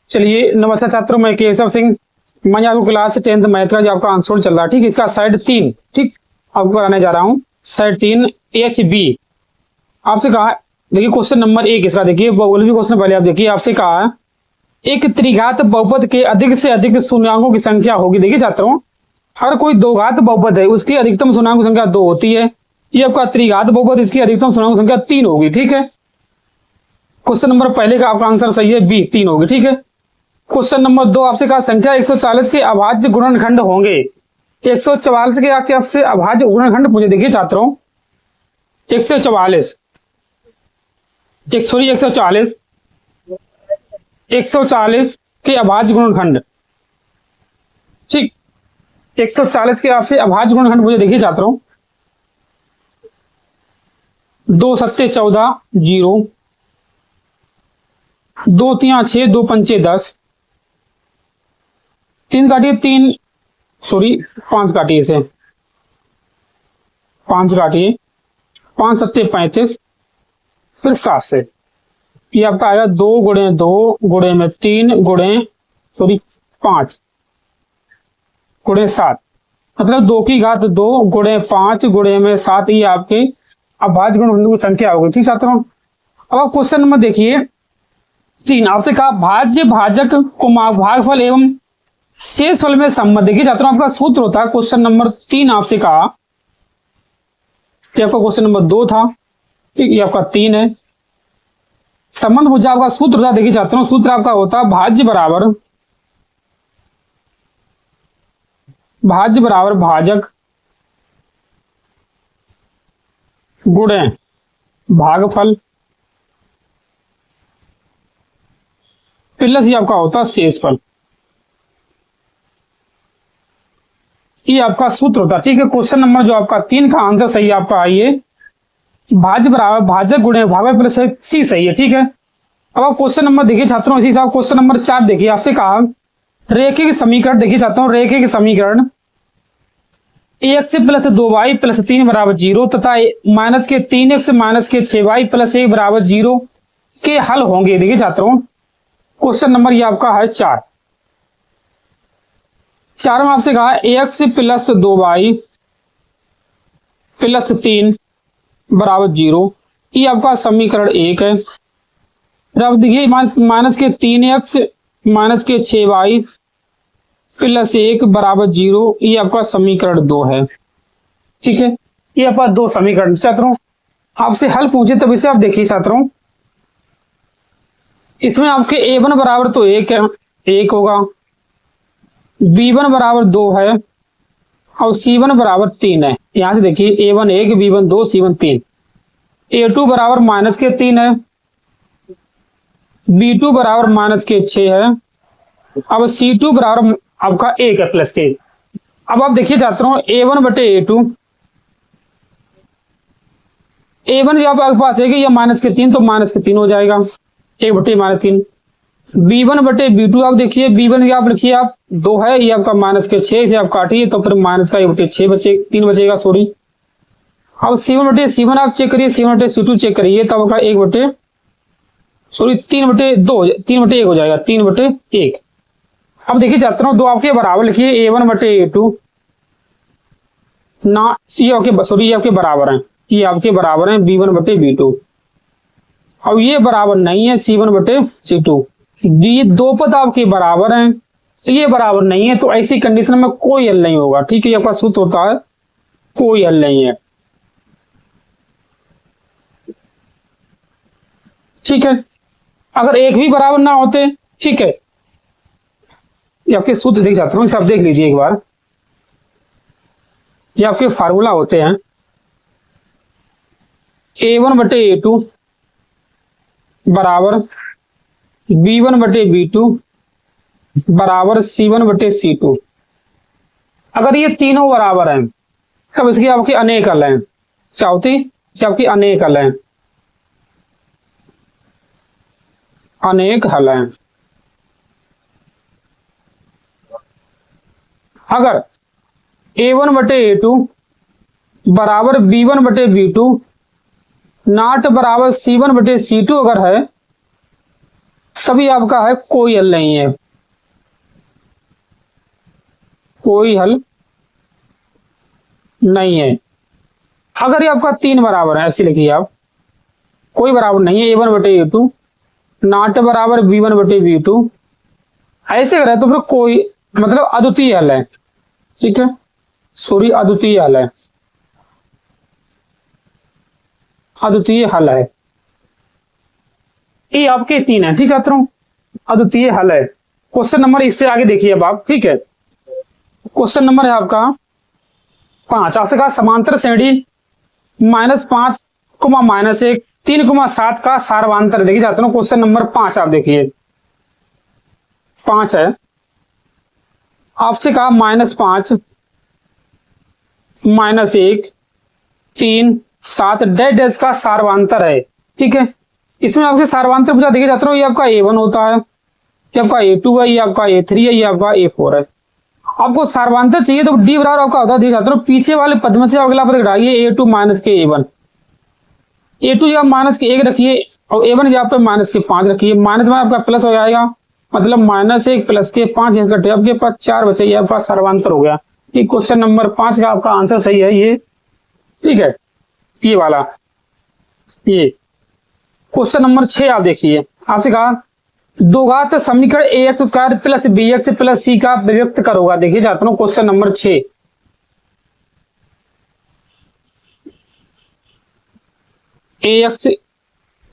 चलिए नमस्कार छात्रों, मैं केशव सिंह। मैं आपको क्लास 10th मैथ का जो आपका आंसर चल रहा है, ठीक, इसका साइड 3 ठीक आपको कराने जा रहा हूँ। साइड 3 HB आपसे कहा, देखिए क्वेश्चन नंबर 1 इसका देखिए, बहुगुणित भी क्वेश्चन पहले आप देखिए। आपसे कहा है एक त्रिघात बहुपद के अधिक से अधिक शून्याङ्कों की संख्या होगी। देखिए छात्रों, अगर कोई दो घात बहुपद है उसकी अधिकतम शून्याङ्क संख्या 2 होती है। ये आपका त्रिघात बहुपद, इसकी अधिकतम शून्याङ्क संख्या 3 होगी। ठीक है, क्वेश्चन नंबर पहले का आपका आंसर सही है, बी 3 होगी। ठीक है, क्वेश्चन नंबर 2 आपसे कहा संख्या 144 के अभाज्य गुणनखंड होंगे। 144 के आपसे अभाज्य गुणनखंड पूछे। देखिए छात्रों, 144 के अभाज्य गुणनखंड, ठीक, 140 के आपसे अभाज्य गुणनखंड पूछे। देखिए छात्रों, 2 सत्ते 14 0, 2 तिया 6, 2 पंचे 10, 3 काटिए 5 काटिए, इसे 5 काटिए, 5 सत्ते 35, फिर 7 से ये आपका आएगा 2 गुणे 2 गुणे में 3 5 गुणे 7, मतलब 2 की घात 2 गुणे 5 गुणे में 7, ये आपके अभाज्य गुणनखंड की संख्या होगी। ठीक छात्रों, अब आप क्वेश्चन नंबर देखिए 3 आपसे कहा भाज्य भाजक को भागफल एवं शेषफल में संबंध। देखिए छात्रों, आपका सूत्र होता है क्वेश्चन नंबर 3 आपसे कहा, ये आपका क्वेश्चन नंबर 2 था, ठीक, ये आपका 3 है। संबंध पूछा, आपका सूत्र था। देखिए छात्रों, सूत्र आपका होता है भाज्य बराबर भाजक गुणे भागफल प्लस ये आपका होता है शेषफल। ये आपका सूत्र होता है। ठीक है, क्वेश्चन नंबर जो आपका 3 का आंसर सही आपका आइए, भाज्य बराबर भाजक गुणे भागफल प्लस सी सही है। ठीक है, अब आप क्वेश्चन नंबर देखिए छात्रों, इसी हिसाब क्वेश्चन नंबर 4 देखिए। आपसे कहा रेखिक समीकरण, देखिए छात्रों रेखिक समीकरण x प्लस 2y प्लस 3 बराबर 0 तथा माइनस के 3x माइनस के 6y प्लस 1 बराबर 0 के हल होंगे। देखिए छात्रों, क्वेश्चन नंबर ये आपका है 4 में आपसे कहा x प्लस 2y प्लस 3 बराबर 0, ये आपका समीकरण 1 है। अब देखिए माइनस के 3x माइनस के 6y प्लस 1 बराबर 0, ये आपका समीकरण 2 है। ठीक है, ये आपका 2 समीकरण। छात्रों आपसे हल पूछे तब इसे आप देखिए छात्रों, इसमें आपके a1 बराबर तो 1 है, 1 होगा, b1 बराबर 2 है और c1 बराबर 3 है। यहां से देखिए a1 1, b1 2, c1 3। a2 बराबर माइनस के 3 है, b2 बराबर माइनस के 6 है, अब c2 बराबर आपका 1 है प्लस के। अब आप देखिए छात्रों a1 बटे a2, a1 जब आपके पास है कि यह माइनस के 3 तो माइनस के 3 हो जाएगा, 1 बटे माइनस 3। b1 बटे b2 आप देखिए, b1 आप लिखिए आप 2 है, ये आपका माइनस के 6, इसे आप काटिए तो फिर माइनस का 1 बटे 6 बचे 3 बचेगा, सॉरी। अब c1 बटे c1 आप चेक करिए, c1 बटे c2 चेक करिए, तब आपका 1 बटे 3 बटे 2, 3 बटे 1 हो जाएगा, 3 बटे 1। अब देखिए छात्रों 2 आपके बराबर लिखिए, a1 बटे a2 ना, ये आपके बराबर है, ये आपके बराबर है b1 बटे b2। अब ये बराबर नहीं है c1 बटे c2, ये 2 पद आपके बराबर हैं, ये बराबर नहीं है, तो ऐसी कंडीशन में कोई हल नहीं होगा। ठीक है, ये आपका सूत्र होता है कोई हल नहीं है। ठीक है, अगर एक भी बराबर ना होते, ठीक है, ये आपके सूत्र देख जाता हूं, इसे आप देख लीजिए एक बार। ये आपके फार्मूला होते हैं a1 बटे a2 बराबर b1 बटे b2 बराबर c1 बटे c2। अगर ये तीनों बराबर हैं तब इसकी आपकी अनेक हल हैं, क्या होती है आपकी अनेक हल हैं, अनेक हल हैं। अगर a1 बटे a2 बराबर b1 बटे b2 नॉट बराबर c1 बटे c2 अगर है तभी आपका है कोई हल नहीं है, कोई हल नहीं है। अगर ये आपका 3 बराबर है, ऐसे लिखिए आप, कोई बराबर नहीं है A1 बटे A2, नॉट बराबर B1 बटे B2, ऐसे करे तो फिर कोई मतलब अद्वितीय हल है। ठीक है, सॉरी, अद्वितीय हल है, अद्वितीय हल है। ये आपके 3 है, ठीक छात्रों, अद्वितीय हल है। क्वेश्चन नंबर इससे आगे देखिए अब आप, ठीक है। क्वेश्चन नंबर है आपका 5। आपसे कहा समांतर श्रेणी -5, -1, 3, 7 का सार्वधान्तर। देखिए छात्रों क्वेश्चन नंबर 5 आप देखिए, 5 है। आपसे कहा -5, -1, 3, 7 डैश का सार्वधान्तर है। ठीक है, इसमें आपसे सार्वधान्तर पूछा। देखिए छात्रों ये आपका A1 होता है, ये आपका A2 है, ये आपका A3 है, ये आपका A4 है। आपको सार्वधान्तर चाहिए तो D बराबर आपका होता है, देखिए छात्रों पीछे वाले पद में से अगला पद घटाइए, A2 माइनस के A1, A2 या माइनस के 1 रखिए और A1 यहाँ पे माइनस के 5 रखिए। माइनस में आपका प्लस हो जाएगा, मतलब -1 प्लस के 5 घटे, आपके पास 4 बचे, ये आपका सार्वधान्तर हो गया। ये क्वेश्चन नंबर 5 का आपका आंसर सही है ये, ठीक है, ये वाला। ये क्वेश्चन नंबर 6 आप देखिए, आपसे कहा दो घात समीकरण ax square plus bx plus c का व्यक्त करोगा। देखिए छात्रों question number 6,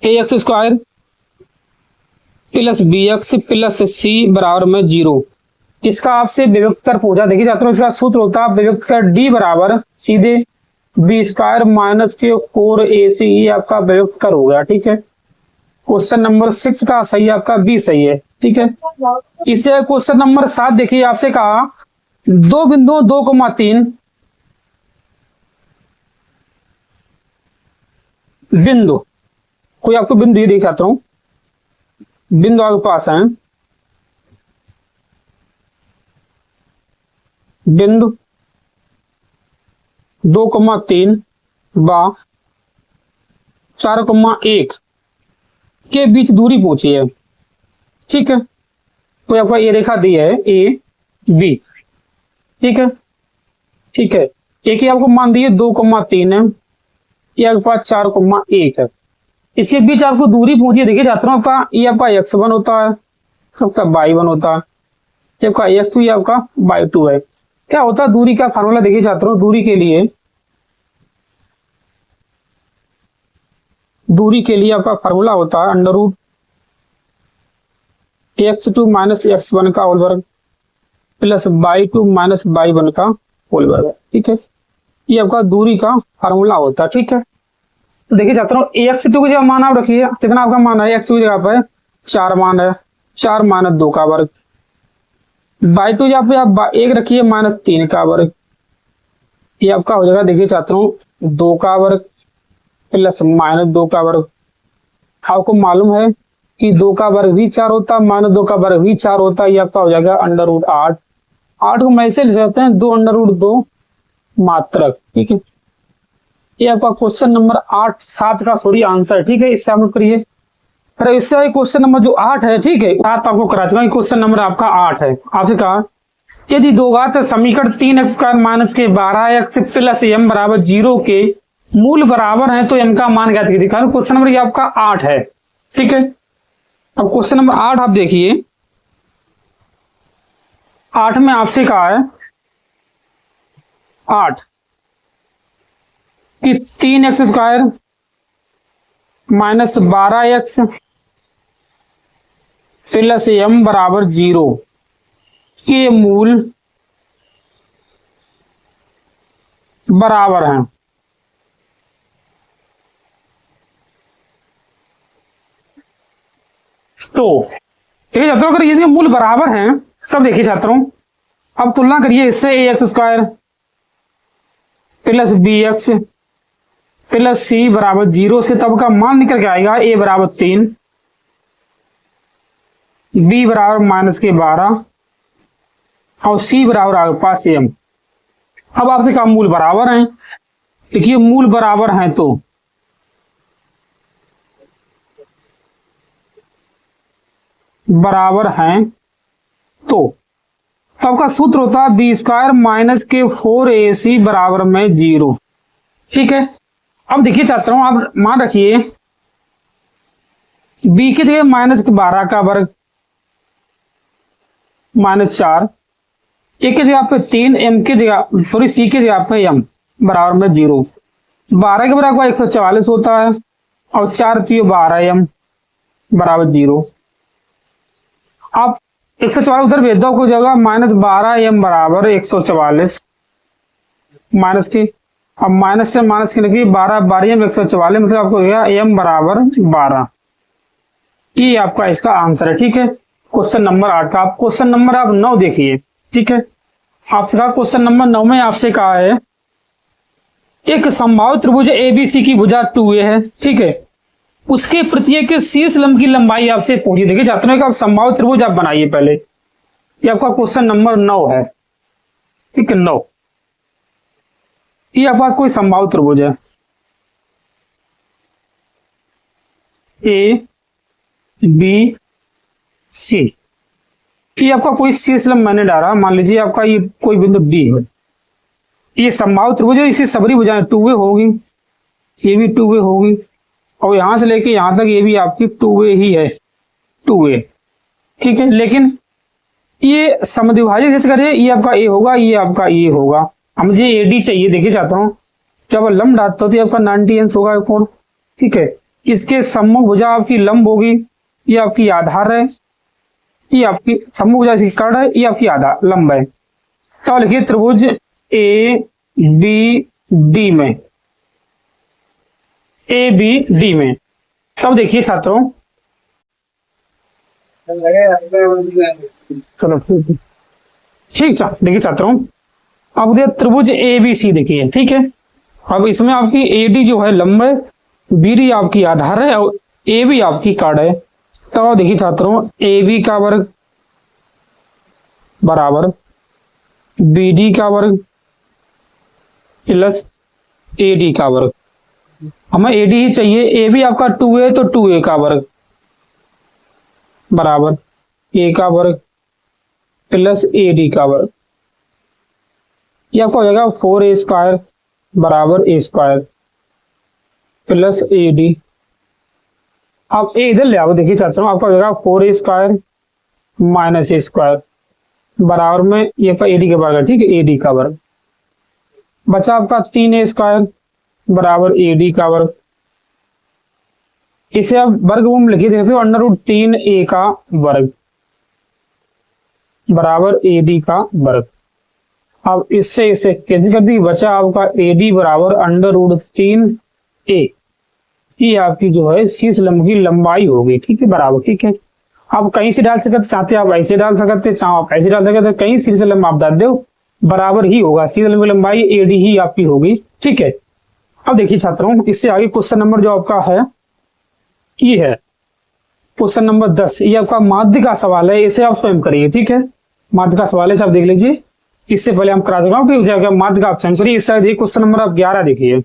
ax square plus bx plus c बराबर में 0, इसका आपसे व्यक्त कर पूछा। देखिए छात्रों इसका सूत्र होता है व्यक्त कर d बराबर सीधे b स्क्वायर माइनस के 4ac, ये आपका व्यक्त कर हो गया। ठीक है, क्वेश्चन नंबर 6 का सही आपका बी सही है। ठीक है, इसे क्वेश्चन नंबर 7 देखिए, आपसे कहा दो बिंदु 2,3 बिंदु, कोई आपको बिंदु ये देख सकता हूं, बिंदु आपके पास है, बिंदु 2,3 व 4,1 के बीच दूरी पूछी है। ठीक है, तो आपका ये रेखा दी है ए बी। ठीक है, ठीक है, एक ही आपको मान दिए 2,3 है, ये आपके पास 4,1 है, इसके बीच आपको दूरी पूछी है। देखिए छात्रों आपका ये आपका x1 होता है, आपका y1 होता है, ये आपका x2, ये आपका y2 है। क्या होता है दूरी का फार्मूला? देखिए छात्रों दूरी के लिए आपका फार्मूला होता है under root x2 minus x1 का होल वर्ग प्लस y2 माइनस y1 का होल वर्ग। ठीक है, ये आपका दूरी का फार्मूला होता है। ठीक है, तो देखिए छात्रों x2 की जगह मान आप रखिए, कितना आपका मान है x2 की जगह पर 4 मान है, 4 माइनस 2 का वर्ग, y2 यहाँ पे आप 1 रखिए माइनस 3 का वर्ग, ये आपका हो जाएगा देखिए छात्रों 2 का वर्ग प्लस माइनस 2 का वर्ग। आपको मालूम है कि 2 का वर्ग भी 4 होता है, माइनस 2 का वर्ग भी 4 होता है, ये आपका हो जाएगा अंडर रूट 8। 8 को मैं ऐसे लिख सकते हैं 2 अंडर रूट 2 मात्रक। ठीक है, ये आपका क्वेश्चन नंबर 7 का सॉरी आंसर। ठीक है, इससे आप लोग करिए। फिर इससे क्वेश्चन नंबर जो 8 है, ठीक है 7 आपको करा चुका, क्वेश्चन नंबर आपका 8 है। आपसे कहा यदि दो घात समीकरण 3x स्क्वायर माइनस के 12x प्लस m बराबर 0 के मूल बराबर है तो m का मान ज्ञात कीजिए। क्वेश्चन नंबर ये आपका 8 है। ठीक है, अब क्वेश्चन नंबर 8 आप देखिए, 8 में आपसे कहा है 8 कि 3x square minus 12x plus m बराबर 0 के मूल बराबर हैं। तो देखिए छात्रों अगर ये मूल बराबर हैं तब देखिए छात्रों अब तुलना करिए इससे ax square plus bx plus c बराबर 0 से, तब का मान निकल के आएगा a बराबर 3, b बराबर माइनस के 12 और c बराबर आपके पास m। अब आपसे कहा मूल बराबर हैं, देखिए मूल बराबर हैं तो बराबर हैं तो आपका सूत्र होता है बी स्क्वायर माइनस के 4ac बराबर में 0। ठीक है, अब देखिए चाहता हूं आप मान रखिए b की जगह माइनस के 12 का वर्ग माइनस 4, ए की जगह पे 3, m की जगह सॉरी c की जगह पे m बराबर में 0। 12 के बराबर 144 होता है और 4 12m बराबर 0। आप 144 उधर भेज दो को जगह माइनस 12m बराबर 144 माइनस के, अब माइनस से माइनस के लगी 12 12m 144 मतलब आपको गया m बराबर 12। ये आपका इसका आंसर है। ठीक है, क्वेश्चन नंबर 8 का। आप क्वेश्चन नंबर आप 9 देखिए। ठीक है, आपसे कहा क्वेश्चन नंबर 9 में आपसे कहा है एक संभावित त्रिभुज एबीसी की भुजा 2a है। ठीक है, उसके प्रत्येक शीर्ष लंब की लंबाई आपसे पूछी। देखिए छात्रों ने कहा संभावित त्रिभुज आप बनाइए पहले। ये आपका क्वेश्चन नंबर 9 है। ठीक है, 9 ये आपके पास कोई संभावित त्रिभुज है ए बी सी। ये आपका कोई शीर्ष लंब मैंने डाला, मान लीजिए आपका ये कोई बिंदु बी है। ये संभावित त्रिभुज है, इसी सबरी भुजाएं 2a होगी, ये भी 2a होगी और यहां से लेके यहां तक ये भी आपकी 2a ही है, 2a। ठीक है, लेकिन ये समद्विभाजित कैसे करें, ये आपका a होगा, ये आपका ए होगा। अब मुझे AD चाहिए। देखिए चाहता हूँ जब लंब डालता हो तो आपका 90 अंश होगा कोण। ठीक है, इसके सम्मुख भुजा आपकी लंब होगी, ये आपकी आधार है, ये आपकी सम्मुख भुजा इसकी कर्ण है, ये आपकी आधार लंब है। तो लिखिए त्रिभुज ABD में, ABD में। तब देखिए छात्रों चलो ठीक है, देखिए छात्रों अब देखिए त्रिभुज ABC देखिए। ठीक है, अब इसमें आपकी AD जो है लंब है, BD आपकी आधार है और AB आपकी कर्ण है। तो देखिए छात्रों AB का वर्ग बराबर BD का वर्ग प्लस AD का वर्ग। हमें AD ही चाहिए, AB आपका 2a तो 2a का वर्ग बराबर a का वर्ग प्लस AD का वर्ग। ये आपका हो जाएगा 4a स्क्वायर बराबर a स्क्वायर प्लस AD। आप a इधर ले आओ। देखिए छात्रों आपका हो जाएगा 4a square minus a square बराबर में ये आपका AD के वर्ग। ठीक है, AD का वर्ग बचा आपका 3a स्क्वायर बराबर AD का वर्ग। इसे आप वर्गमूल लिखिए, देखते हो √3a का वर्ग बराबर AD का वर्ग। अब इससे इसे कैंसिल कर दी, बचा आपका AD बराबर √3a। ये आपकी जो है शीर्ष लंब की लंबाई होगी। ठीक है, बराबर। ठीक है, आप कहीं से डाल सकते, चाहते आप ऐसे डाल सकते, चाहो आप ऐसे डाल सकते, कहीं शीर्ष लंब आप डाल दो बराबर ही होगा, शीर्ष लंब की लंबाई AD ही आपकी होगी। ठीक है, अब देखिए छात्रों इससे आगे क्वेश्चन नंबर जो आपका है ये है क्वेश्चन नंबर 10। ये आपका माध्य का सवाल है, इसे आप स्वयं करिए। ठीक है, माध्य का सवाल है, आप देख लीजिए। इससे पहले हम करा चुका हूं कि माध्य का आप स्वयं करिए। इससे क्वेश्चन नंबर आप 11 देखिए।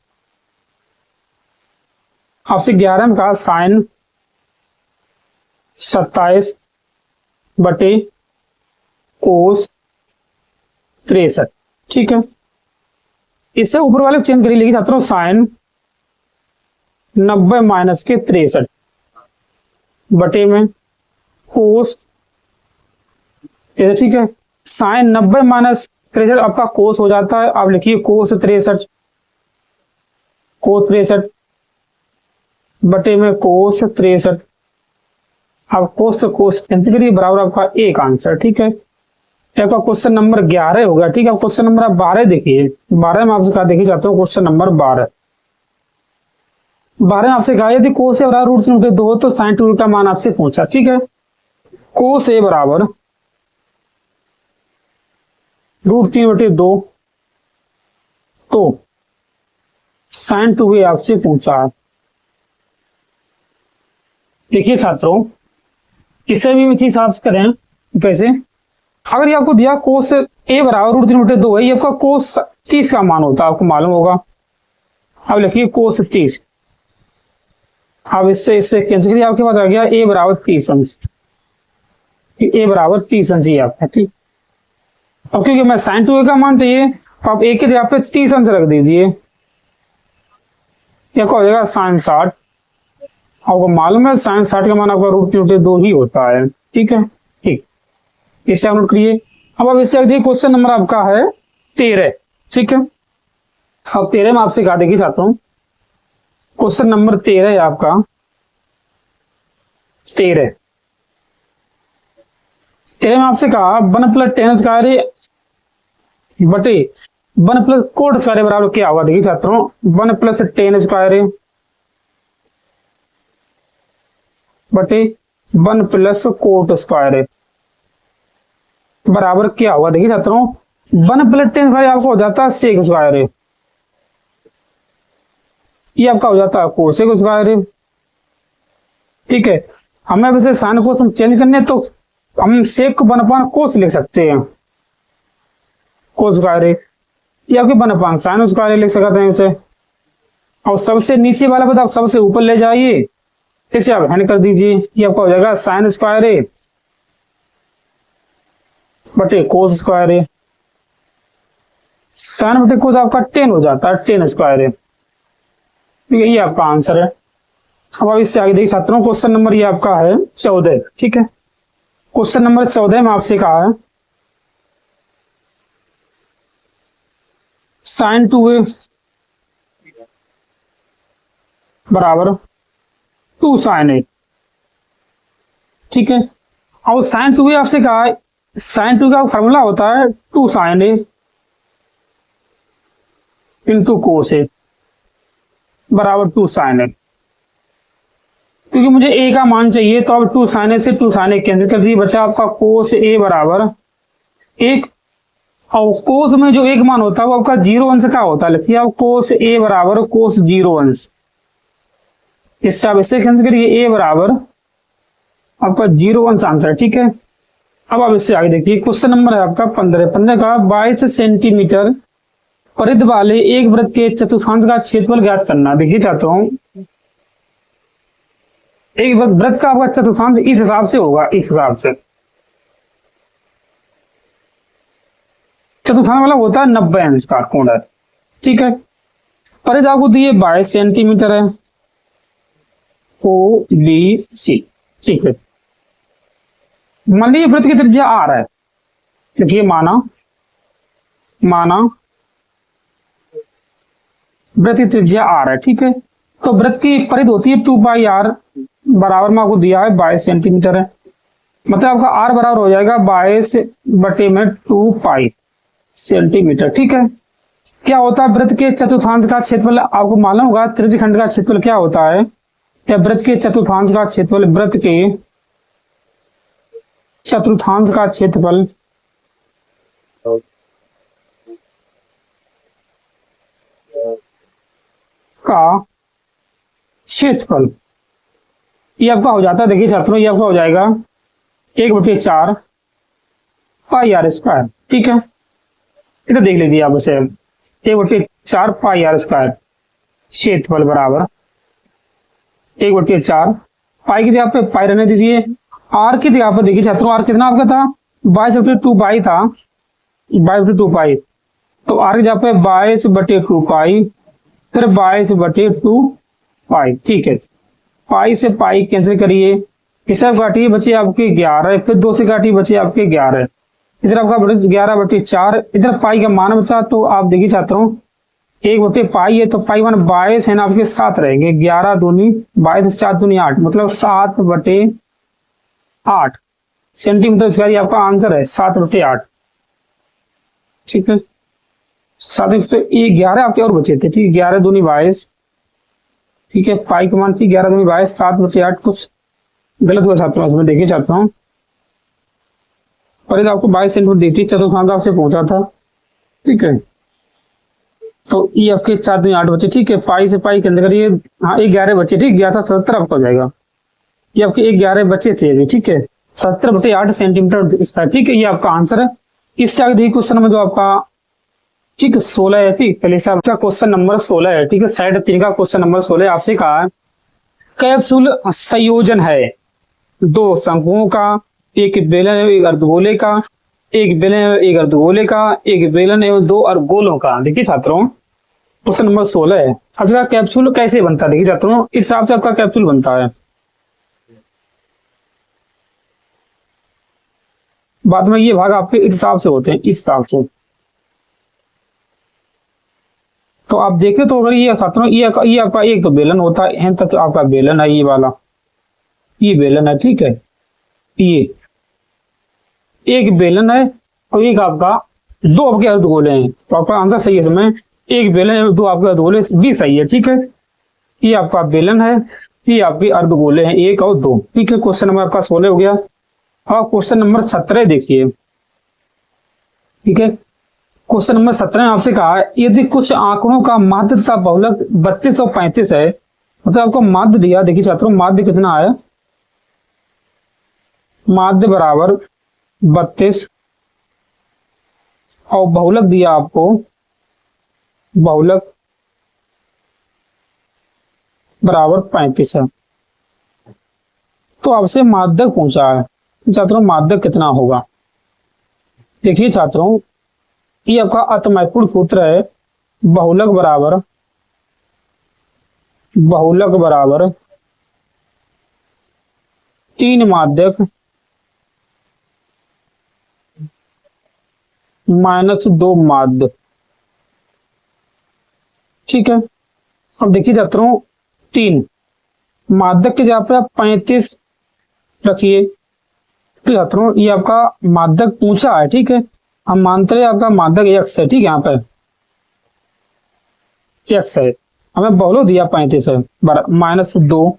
आपसे 11 में कहा साइन 27 बटे कोस 63। ठीक है, इससे ऊपर वाले चेंज करिए। लिखिए छात्रों साइन 90 माइनस के 63 बटे में कोस। ठीक है, साइन 90 माइनस 63 आपका कोस हो जाता है। आप लिखिए कोस 63, कोस 63 बटे में कोस 63। आप कोस से कोस कैंसिल करिए बराबर आपका एक आंसर। ठीक है, आपका क्वेश्चन नंबर 11 होगा। ठीक है, क्वेश्चन नंबर आप 12 देखिए। 12 में आपसे कहा देखिए चाहते हो क्वेश्चन नंबर 12 में आपसे कहा यदि कोस ए बराबर √3/2 तो साइन 2 का मान आपसे पूछा। ठीक है, कोस ए बराबर √3/2 तो साइन 2a आपसे पूछा। देखिए छात्रों इसे भी चीज आप करें कैसे, अगर ये आपको दिया कोस ए बराबर √3/2 है, ये आपका कोस 30 का मान होता है, आपको मालूम होगा। अब लिखिए कोस 30। अब इससे कैंसिल करिए, आपके पास आ गया a बराबर 30 अंश। ए बराबर 30 अंश ही आपका, ठीक। अब क्योंकि मैं sin 2a का मान चाहिए तो आप ए के जगह पे 30 अंश रख दीजिए, क्या हो जाएगा sin 60। आपको मालूम है sin 60 का मान आपका √2 ही होता है, ठीक है, ठीक। इसे आप नोट करिए। अब आप इससे देखिए क्वेश्चन नंबर आपका है 13, ठीक है। अब 13 में आपसे कहा देखिए चाहता हूँ, क्वेश्चन नंबर 13 है आपका 13 में आपसे कहा 1 + tan स्क्वायर बटे 1 + कोट स्क्वायर बराबर क्या होगा, देखिए छात्र 1 + tan स्क्वायर बटे 1 + कोट स्क्वायर बराबर क्या होगा, देखिए छात्रों 1 + tan स्क्वायर आपका हो जाता है सेक स्क्वायर, ये आपका हो जाता है कोसेक स्क्वायर, ठीक है। हमें वैसे साइन कोस हम चेंज करने तो हम सेक को 1/कोस लिख सकते हैं, कोस स्क्वायर, ये आपके 1/sin स्क्वायर लिख सकते हैं इसे। और सबसे नीचे वाला पद आप सबसे ऊपर ले जाइए, इसे आप हैंड कर दीजिए, ये आपका हो जाएगा sin स्क्वायर बटे कोस स्क्वायर, sin बटे कोस आपका 10 हो जाता है tan स्क्वायर, यही आपका आंसर है। अब आप इससे आगे देखिए छात्रों क्वेश्चन नंबर ये आपका है 14, ठीक है। क्वेश्चन नंबर 14 में आपसे कहा है sin 2a बराबर 2 sin a, ठीक है। और sin 2a आपसे कहा है, sin 2 का फॉर्मूला होता है 2 sin a into cos a बराबर 2 sin a, क्योंकि मुझे a का मान चाहिए तो अब 2 sin a से 2 sin a कैंसिल कर दिए, बचा आपका कोस a बराबर 1। और कोस में जो एक मान होता है वो आपका 0 अंश का होता है, लिखिए आप कोस a बराबर कोस 0 अंश, इससे आप इससे कैंसिल करिए, a बराबर आपका 0 अंश आंसर, ठीक है। अब आप इससे आगे देखिए क्वेश्चन नंबर है आपका 15 का 22 सेंटीमीटर परिधि वाले एक वृत्त के चतुर्थांश का क्षेत्रफल ज्ञात करना। देखिए चाहता हूं एक वृत्त का आपका चतुर्थांश इस हिसाब से होगा, इस हिसाब से चतुर्थांश वाला होता है 90 अंश का कोण है, ठीक है। परिधि आपको दिए 22 सेंटीमीटर है, OBC, ठीक है। मान लीजिए वृत्त की त्रिज्या R है, देखिए माना वृत्त की त्रिज्या R है, ठीक है। तो वृत्त की परिधि होती है 2πr बराबर में आपको दिया है 22 सेंटीमीटर है, मतलब आपका R बराबर हो जाएगा 22 बटे में 2π सेंटीमीटर, ठीक है। क्या होता है वृत्त के चतुर्थांश का क्षेत्रफल, आपको मालूम होगा त्रिज्यखंड का क्षेत्रफल क्या होता है, क्या वृत्त के चतुर्थांश का क्षेत्रफल, वृत्त के चतुर्थांश का क्षेत्रफल का क्षेत्रफल ये आपका हो जाता है, देखिए छात्रों ये आपका हो जाएगा 1/4 πr², ठीक है। इधर देख लीजिए आप इसे 1/4 πr² क्षेत्रफल बराबर 1/4 पाई की जगह पे पाई रहने दीजिए, आर की जगह पर देखिए छात्रों आर कितना आपका था 22/2π था, 22/2π, तो आर की जगह पे 22/2π फिर 22/2π, ठीक है। पाई से पाई कैंसिल करिए, इसे काटिए बचे आपके 11, फिर 2 से काटिए बचे आपके 11, इधर आपका 11/4, इधर पाई का मान बचा, तो आप देखिए छात्रों 1/पाई है तो पाई मान 22 है ना, आपके 7 रहेंगे, 11 दूनी 22 4 दूनी 8, मतलब 7/8 सेंटीमीटर स्क्वायर आपका आंसर है 7/8, ठीक है। 7 तो ये 11 आपके और बचे थे, ठीक है। 11 दूनी 22, ठीक है। पाई का मान थी 11 दूनी 22, 7/8, कुछ गलत हुआ छात्रों इसमें, देखिए चाहता हूँ पर आपको 22 सेंटीमीटर दी थी, चतुर्थांश आपसे पहुंचा था, ठीक है। तो ये आपके 4 दूनी 8 बचे, ठीक है। पाई से पाई के अंदर करिए, हाँ 11 बचे, ठीक, 11/77 आपका हो जाएगा, ये आपके 11 बचे थे अभी, ठीक है। 70/8 सेंटीमीटर इसका, ठीक है, ये आपका आंसर है। इससे आगे देखिए क्वेश्चन नंबर जो आपका, ठीक है 16 है, ठीक पहले से आपका क्वेश्चन नंबर 16 है, ठीक है। साइड 3 का क्वेश्चन नंबर 16 आपसे कहा कैप्सूल संयोजन है 2 शंकुओं का एक बेलन एवं एक अर्धगोले का, एक बेलन एवं एक अर्धगोले का, एक बेलन एवं दो अर्धगोलों का। देखिए छात्रों क्वेश्चन नंबर 16 है। अब इसका कैप्सूल कैसे बनता है, देखिए छात्रों इस हिसाब से आपका कैप्सूल बनता है। बाद में ये भाग आपके इस हिसाब से होते हैं, इस हिसाब से। तो आप देखें तो अगर ये छात्रों ये आपका एक तो बेलन होता है, तक आपका बेलन है, ये वाला ये बेलन है, ठीक है। ये एक बेलन है और एक आपका दो आपके अर्धगोले हैं, तो आपका आंसर सही है इसमें। एक बेलन है दो आपके अर्धगोले भी सही है, ठीक है। ये आपका बेलन है, ये आपके अर्धगोले हैं एक और दो, ठीक है। क्वेश्चन नंबर आपका 16 हो गया। और क्वेश्चन नंबर 17 देखिए, ठीक है। क्वेश्चन नंबर 17 में आपसे कहा है यदि कुछ आंकड़ों का माध्य तथा बहुलक 32 और 35 है, मतलब आपको माध्य दिया, देखिए छात्रों माध्य कितना है, माध्य बराबर 32 और बहुलक दिया आपको, बहुलक बराबर 35 है। तो आपसे माध्यक पूछा है, छात्रों माध्यक कितना होगा। देखिए छात्रों ये आपका अति महत्वपूर्ण सूत्र है, बहुलक बराबर 3 माध्यक माइनस 2 माध्य, ठीक है। अब देखिए छात्रों 3 माध्यक के जगह पे आप 35 रखिए। तो छात्रों ये आपका माध्यक पूछा है, ठीक है। हम मानते हैं आपका माध्यक x है, ठीक है। यहाँ पे x है, हमें बहुलक दिया 35 है माइनस 2,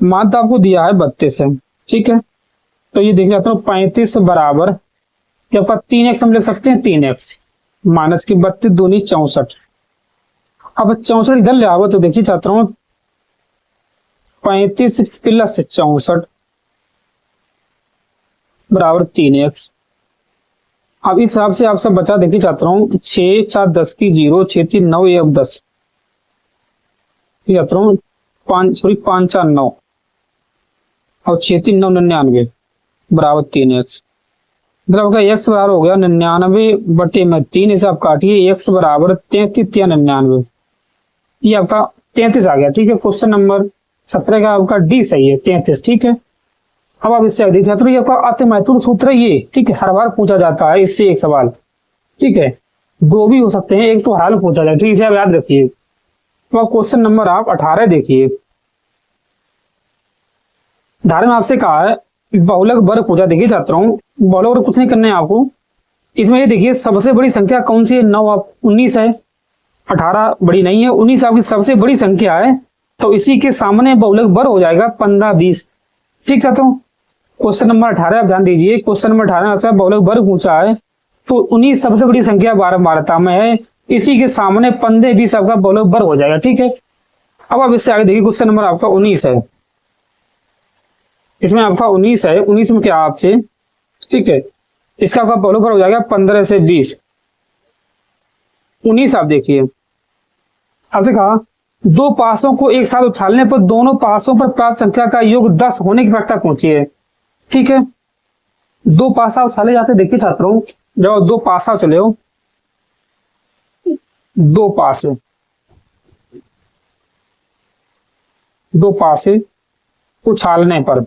माध्य आपको दिया है 32 है, ठीक है। तो ये देख जाता हूँ 35 बराबर क्या आपका 3x हम लिख सकते हैं, 3x माइनस की 32 दूनी 64। अब 64 इधर ले आओ तो देखिए छात्रों 35 प्लस 64 बराबर 3x। अब इस हिसाब से आप सब बचा, देखिए छात्रों 6 4 10 की 0, 6 3 9 1 10, छात्रों 5 4 9 और 6 3 9 99 बराबर 3x। मतलब का x बराबर हो गया 99 बटे में 3, इसे आप काटिए, x बराबर 33 या 99, ये आपका 33 आ गया, ठीक है। क्वेश्चन नंबर 17 का आपका डी सही है, 33, ठीक है। अब आप इससे देखिए छात्रों ये आपका अति महत्वपूर्ण सूत्र है ये, ठीक है। हर बार पूछा जाता है इससे एक सवाल, ठीक है। 2 भी हो सकते हैं, एक तो हाल पूछा जाए, ठीक है, इसे आप याद रखिए। तो आप क्वेश्चन नंबर आप 18 देखिए। धारे में आपसे कहा है बहुलक वर्ग पूछा। देखिए छात्रों बहुलक वर्ग कुछ नहीं करना है आपको, इसमें ये देखिए सबसे बड़ी संख्या कौन सी है, 9 19 है, 18 बड़ी नहीं है, 19 आपकी सबसे बड़ी संख्या है, तो इसी के सामने बहुलक वर्ग हो जाएगा 15 20, ठीक छात्रों। क्वेश्चन नंबर 18 आप ध्यान दीजिए, क्वेश्चन नंबर 18 आपसे बहुलक वर्ग पूछा है, तो 19 सबसे बड़ी संख्या बारहता में है, इसी के सामने 15 20 आपका बहुलक वर्ग हो जाएगा, ठीक है। अब आप इससे आगे देखिए क्वेश्चन नंबर आपका 19 है, इसमें आपका 19 है, 19 में क्या आपसे, ठीक है, इसका आपका बहुलक वर्ग हो जाएगा 15 से 20। 19 आप देखिए आपसे कहा दो पासों को एक साथ उछालने पर दोनों पासों पर प्राप्त संख्या का योग 10 होने की प्रक्रिया पहुंची है, ठीक है। 2 पासा उछाले जाते, देखिए छात्रों जब 2 पासा चले हो, 2 पासे उछालने पर,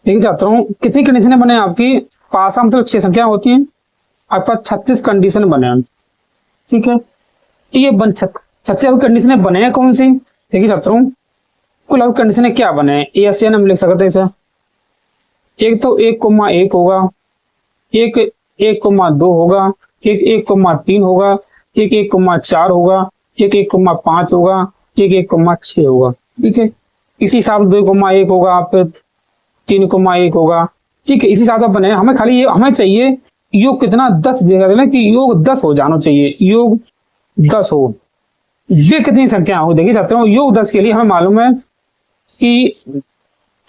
देखिए छात्रों कितनी कंडीशनें बने आपकी, पासा मतलब 6 संख्या होती हैं, आपका 36 कंडीशन बने हैं, ठीक है। ये 36 कंडीशनें बने हैं कौन सी, देखिए छात्रों कुल अब कंडीशनें क्या बने हैं, ए एस एन हम लिख सकते हैं इसे। एक तो 1,1 होगा, एक 1,2 होगा, एक 1,3 होगा, एक 1,4 होगा, एक 1,5 होगा, एक 1,6 होगा, ठीक है। इसी हिसाब से 2,1 होगा, फिर 3,1 होगा, ठीक है। इसी हिसाब से बने। हमें खाली ये हमें चाहिए योग कितना 10 देगा कि योग 10 हो जाना चाहिए, योग 10 हो, ये कितनी संख्या हो, देखिए छात्रों योग 10 के लिए हमें मालूम है कि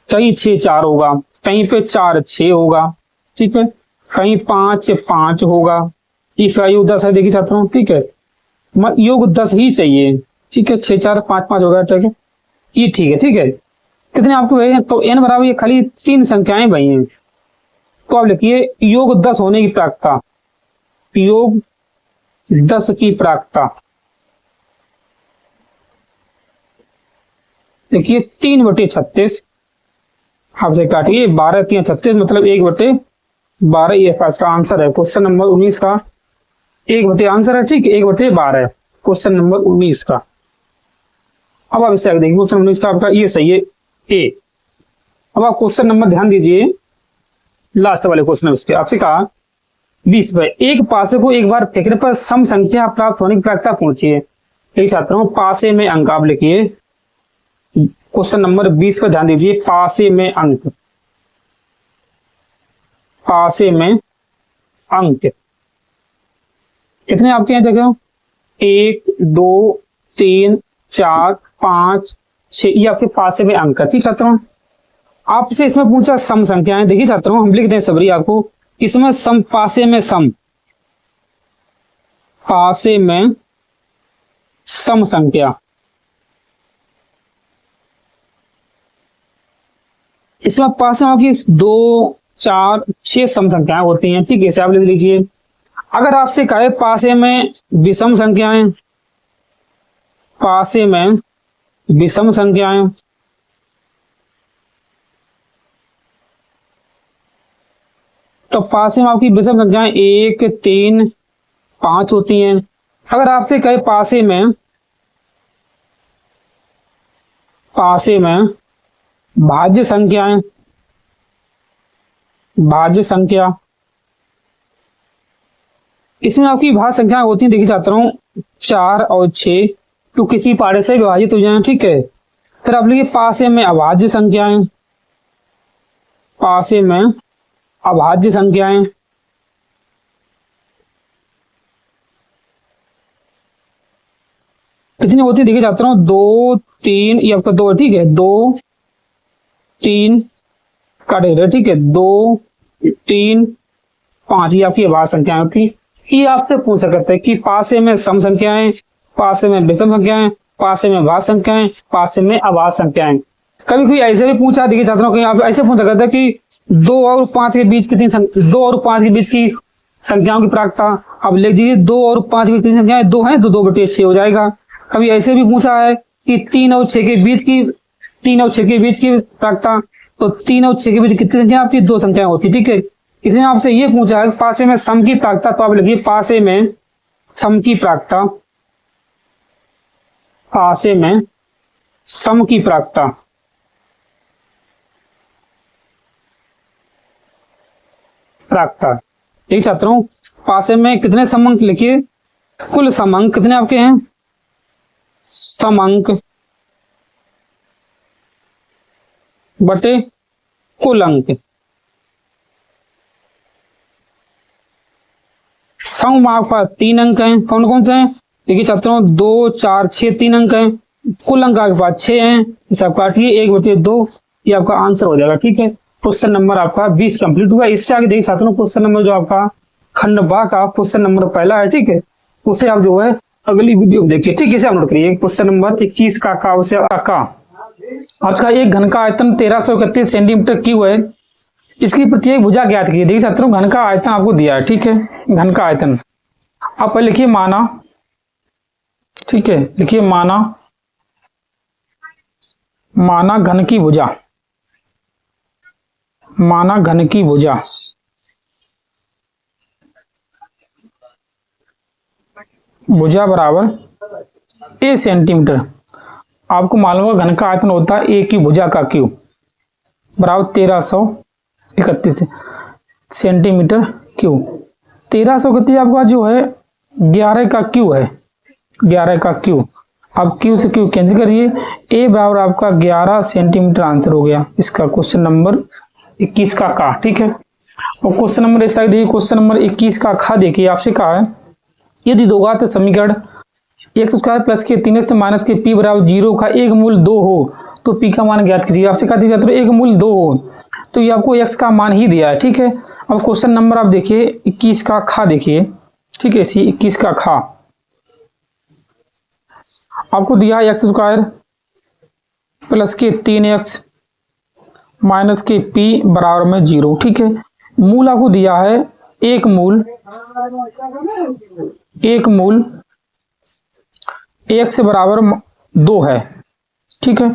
कहीं 6 4 होगा, कहीं पे 4 6 होगा, ठीक है, कहीं 5 5 होगा, इसका योग 10 है, देखिए छात्रों, ठीक है। योग 10 ही चाहिए, ठीक है, 6 4 5 5 होगा, ठीक है, ये ठीक है, ठीक है। कितने आपको भाई, तो n बराबर ये खाली 3 संख्याएं भाई हैं। तो आप लिखिए योग 10 होने की प्रायिकता, योग 10 की प्रायिकता देखिए 3/36 आपसे काटिए 12 3 36 मतलब 1/12 ये इसका आंसर है क्वेश्चन नंबर 19 का। 1/, आंसर है ठीक, 1/12 क्वेश्चन नंबर 19 का। अब आप इसे आगे देखिए क्वेश्चन 19 का आपका ये सही है ए। अब आप क्वेश्चन नंबर ध्यान दीजिए, लास्ट वाले क्वेश्चन इसके आपसे कहा 20 पर एक पासे को एक बार फेंकने पर सम संख्या प्राप्त होने की प्रायिकता पूछिए। एक छात्रों पासे में अंक आप लिखिए, क्वेश्चन नंबर 20 पर ध्यान दीजिए, पासे में अंक, पासे में अंक कितने आपके हैं देखो 1 2 3 4 5 6 ये आपके पासे में अंक है। ठीक छात्रों, आपसे इसमें पूछा सम संख्याएं, देखिए छात्रों हम लिख दें सबरी आपको, इसमें सम पासे में सम, पासे में सम संख्या, इसमें पासे में आपकी 2 4 6 सम संख्याएं होती हैं। ठीक है, इसे आप लिख लीजिए। अगर आपसे कहे पासे में विषम संख्याएं, पासे में विषम संख्याएं, तो पासे में आपकी विषम संख्याएं 1 3 5 होती हैं। अगर आपसे कहे पासे में भाज्य संख्याएं, भाज्य संख्या, इसमें आपकी भाज्य संख्याएं होती हैं देखिए छात्रों 4 और 6 तो किसी पारे से विभाजित हो जाए। ठीक है, फिर आप लिखिए पासे में अभाज्य संख्याएं, पासे में अभाज्य संख्याएं, कितनी होती है देखिए छात्रों 2 3 ये आपका 2 ठीक है 2 3 काटेगा। ठीक है 2 3 5 ये आपकी अभाज्य संख्याएं होती। ये आपसे पूछ सकते हैं कि पासे में सम संख्याएं, पासे में विषम संख्याएं, पासे में भाज्य संख्याएं, पासे में अभाज्य संख्याएं। कभी कोई ऐसे भी पूछा देखिए छात्रों कहीं आप ऐसे पूछ सकते हैं कि 2 और 5 के बीच कितनी 2 और 5 के बीच की संख्याओं की प्रायिकता, अब लिख दीजिए 2 और 5 की कितनी संख्याएं 2 हैं तो 2/6 हो जाएगा। कभी ऐसे भी पूछा है कि 3 और 6 के बीच की प्रायिकता, तो 3 और 6 के बीच कितनी संख्या आपकी 2 संख्याएं होती। ठीक है, इसने आपसे ये पूछा है पासे में सम की प्रायिकता, तो आप लिखिए पासे में सम की प्रायिकता, पासे में सम की प्रायिकता। ठीक छात्रों, पासे में कितने समअंक लिखिए, कुल समअंक कितने आपके हैं, समअंक बटे कुल अंक। सम में आपका 3 अंक हैं, कौन कौन से हैं देखिए छात्रों 2 4 6 3 अंक हैं, कुल अंक आपके पास 6 हैं। इसे आप काटिए 1/2 ये आपका आंसर हो जाएगा। ठीक है, क्वेश्चन नंबर आपका 20 कंप्लीट हुआ। इससे आगे देखिए छात्रों क्वेश्चन नंबर जो आपका खंड बा का क्वेश्चन नंबर पहला है। ठीक है, उसे आप जो है अगली वीडियो में देखिए। ठीक है, इसे आप नोट करिए क्वेश्चन नंबर 21 का उसे का आज का एक घन का आयतन 1331 सेंटीमीटर क्यूब है, इसकी प्रत्येक भुजा ज्ञात कीजिए। देखिए छात्रों घन का आयतन आपको दिया है। ठीक है, घन का आयतन आप पहले लिखिए माना। ठीक है, लिखिए माना, माना घन की भुजा, माना घन की भुजा भुजा बराबर ए सेंटीमीटर। आपको मालूम होगा घन का आयतन होता है ए की भुजा का क्यूब बराबर 1331 सेंटीमीटर क्यूब। 1331 आपका जो है 11 का क्यूब है, 11 का क्यूब। अब क्यू से क्यू कैंसिल करिए, ए बराबर आपका 11 सेंटीमीटर आंसर हो गया इसका क्वेश्चन नंबर 21 का। ठीक है, और क्वेश्चन नंबर ऐसा देखिए, क्वेश्चन नंबर 21 का खा देखिए, आपसे कहा है यदि दो घात समीकरण x स्क्वायर प्लस के 3x माइनस के p बराबर 0 का एक मूल 2 हो तो p का मान ज्ञात कीजिए। आपसे कहा दिया तो एक मूल 2 हो तो ये आपको x का मान ही दिया है। ठीक है, अब क्वेश्चन नंबर आप देखिए 21 का खा देखिए। ठीक है, इसी 21 का खा आपको दिया है x स्क्वायर प्लस के 3x माइनस के पी बराबर में 0। ठीक है, मूल आपको दिया है एक मूल x बराबर 2 है। ठीक है,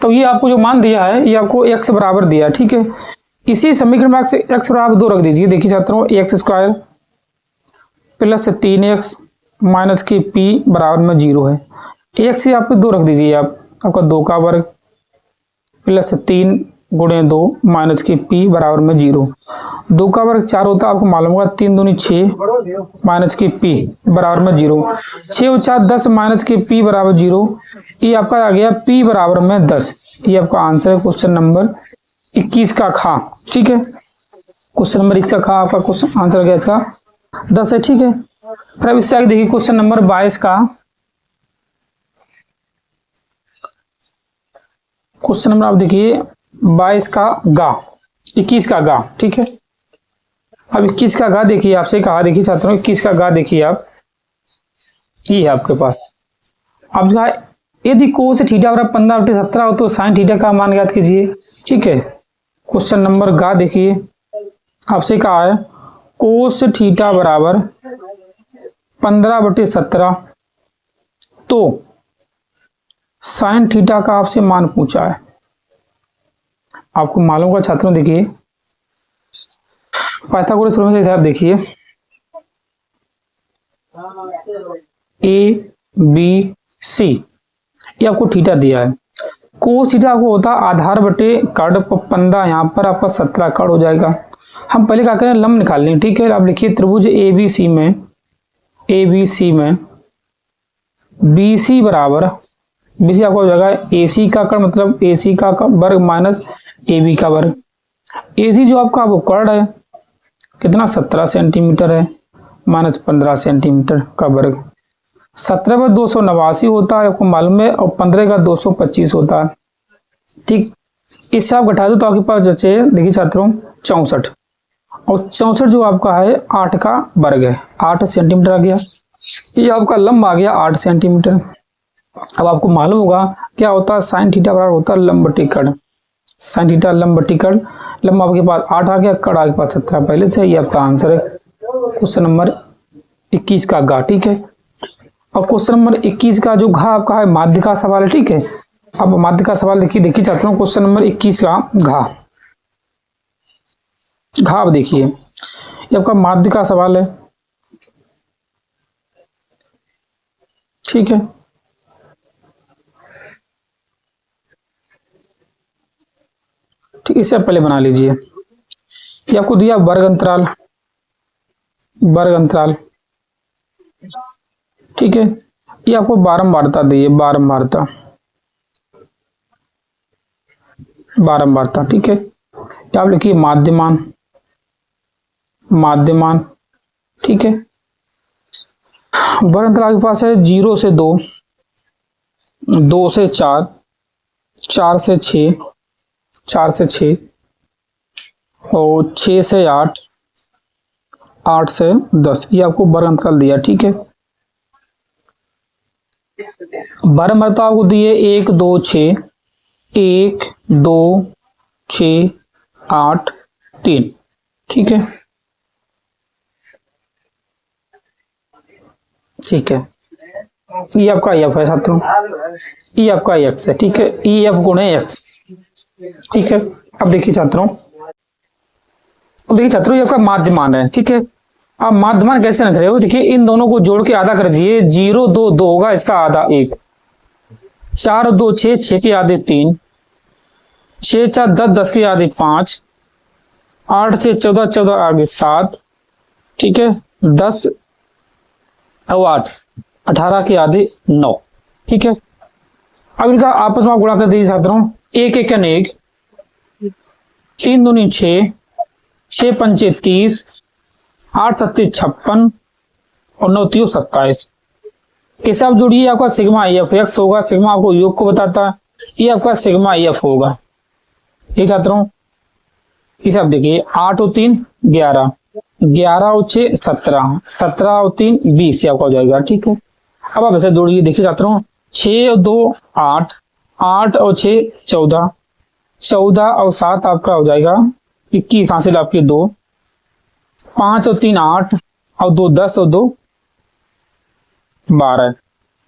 तो ये आपको जो मान दिया है ये आपको x बराबर दिया है। ठीक है, इसी समीकरण में x बराबर 2 रख दीजिए। देखिए छात्रों, x square plus 3x minus के p बराबर में 0 है। x से आपको 2 रख दीजिए, आपका 2 का वर्ग प्लस 3 गुणे 2 माइनस के p बराबर में 0। 2 का वर्ग 4 होता है, आपको मालूम होगा। 3 दूनी 6 माइनस के p बराबर में 0। 6 और 4 10 माइनस के p बराबर 0। ये आपका आ गया p बराबर में 10। ये आपका आंसर है क्वेश्चन नंबर 21 का खा। ठीक है, क्वेश्चन नंबर 21 का खा आपका क्वेश्चन आंसर गया इसका 10 है। ठीक है, फिर अब इससे आगे देखिए क्वेश्चन नंबर 22 का। क्वेश्चन नंबर आप देखिए 22 का गा, 21 का गा। ठीक है, अब 21 का गा देखिए, आपसे कहा देखिए छात्रों 21 का गा देखिए आप, ये है आपके पास। आप जो है यदि कोस थीटा बराबर 15/17 हो तो साइन थीटा का मान ज्ञात कीजिए। ठीक है, क्वेश्चन नंबर गा देखिए, आपसे कहा है कोस थीटा बराबर 15/17 तो साइन थीटा का आपसे मान पूछा है। आपको मालूम होगा छात्रों, देखिए पाइथागोरस थ्योरम से आप देखिए ए बी सी, ये आपको थीटा दिया है। कोस थीटा आपको होता है आधार बटे कर्ण 15, यहाँ पर आपका 17 कर्ण हो जाएगा। हम पहले क्या करें, लंब निकाल लें। ठीक है, आप लिखिए त्रिभुज ए बी सी में बी सी बराबर, बी सी आपको हो जाएगा ए सी का कर्ण मतलब ए सी का वर्ग माइनस ए बी का वर्ग। ए सी जो आपका वो कर्ण है कितना 17 सेंटीमीटर है, माइनस 15 सेंटीमीटर का वर्ग। 17 पर 289 होता है आपको मालूम है, और 15 का 225 होता है। ठीक, इससे आप घटा दो तो आपके पास बचे देखिए छात्रों 64, और 64 जो आपका है 8 का वर्ग है, 8 सेंटीमीटर आ गया। ये आपका लंब आ गया 8 सेंटीमीटर। अब आपको मालूम होगा क्या होता है, साइन थीटा बराबर होता है लंब बटे कर्ण। साइन थीटा लंब बटे कर्ण, लंब आपके पास 8 आ गया, कर्ण आपके पास 17 पहले से। ये आपका आंसर है क्वेश्चन नंबर 21 का गा। ठीक है, और क्वेश्चन नंबर 21 का जो घा आपका है माध्य का सवाल है। ठीक है, अब माध्य का सवाल देखिए चाहता हूँ क्वेश्चन नंबर 21 का घा आप देखिए, ये आपका माध्य का सवाल है। ठीक है, ठीक, इससे पहले बना लीजिए। ये आपको दिया वर्ग अंतराल। ठीक है, ये आपको बारंबारता दी है, बारंबारता। ठीक है, आप लिखिए माध्यमान। ठीक है, वर्ग अंतराल के पास है 0 से 2, 2 से 4, 4 से 6, 4 से 6 और 6 से 8, 8 से 10। ये आपको वर्ग अंतराल दिया। ठीक है, बारंबारता आपको दिए 1 2 6, 1 2 6 8 3। ठीक है, ठीक है, ये आपका एफ है छात्रों, ये आपका एक्स है। ठीक है, ई एफ गुणे एक्स। ठीक है, अब देखिए छात्रों, ये आपका माध्यमान है। ठीक है, आप माध्यमान कैसे रख रहे हो, देखिए इन दोनों को जोड़ के आधा कर दीजिए। 0 2 2 होगा, इसका आधा 1, 4 2 6, 6 के आधे 3, 6 4 10, 10 के आधे 5, 8 से 14, 14 आगे 7। ठीक है, 10 और 8, 18 के आधे 9। ठीक है, अब इनका आपस में गुणा कर दीजिए छात्रों। 1 1 1, 3 दूनी 6, 6 पंचे 30, 8 सत्ते 56 और 9 3 27। इसे आप जोड़िए, आपका सिग्मा एफ एक्स होगा। सिग्मा आपको योग को बताता है, ये आपका सिग्मा एफ होगा। ये छात्रों इसे आप देखिए 8 और 3 11, 11 और 6 17, 17 और 3 20 आपका हो जाएगा। ठीक है, अब आप ऐसे जोड़िए, देखिए छात्रों 6 और 2 8, 8 और 6 14, 14 और 7 आपका हो जाएगा 21 हासिल आपके 2, 5 और 3 8 और 2 10 और 2 12।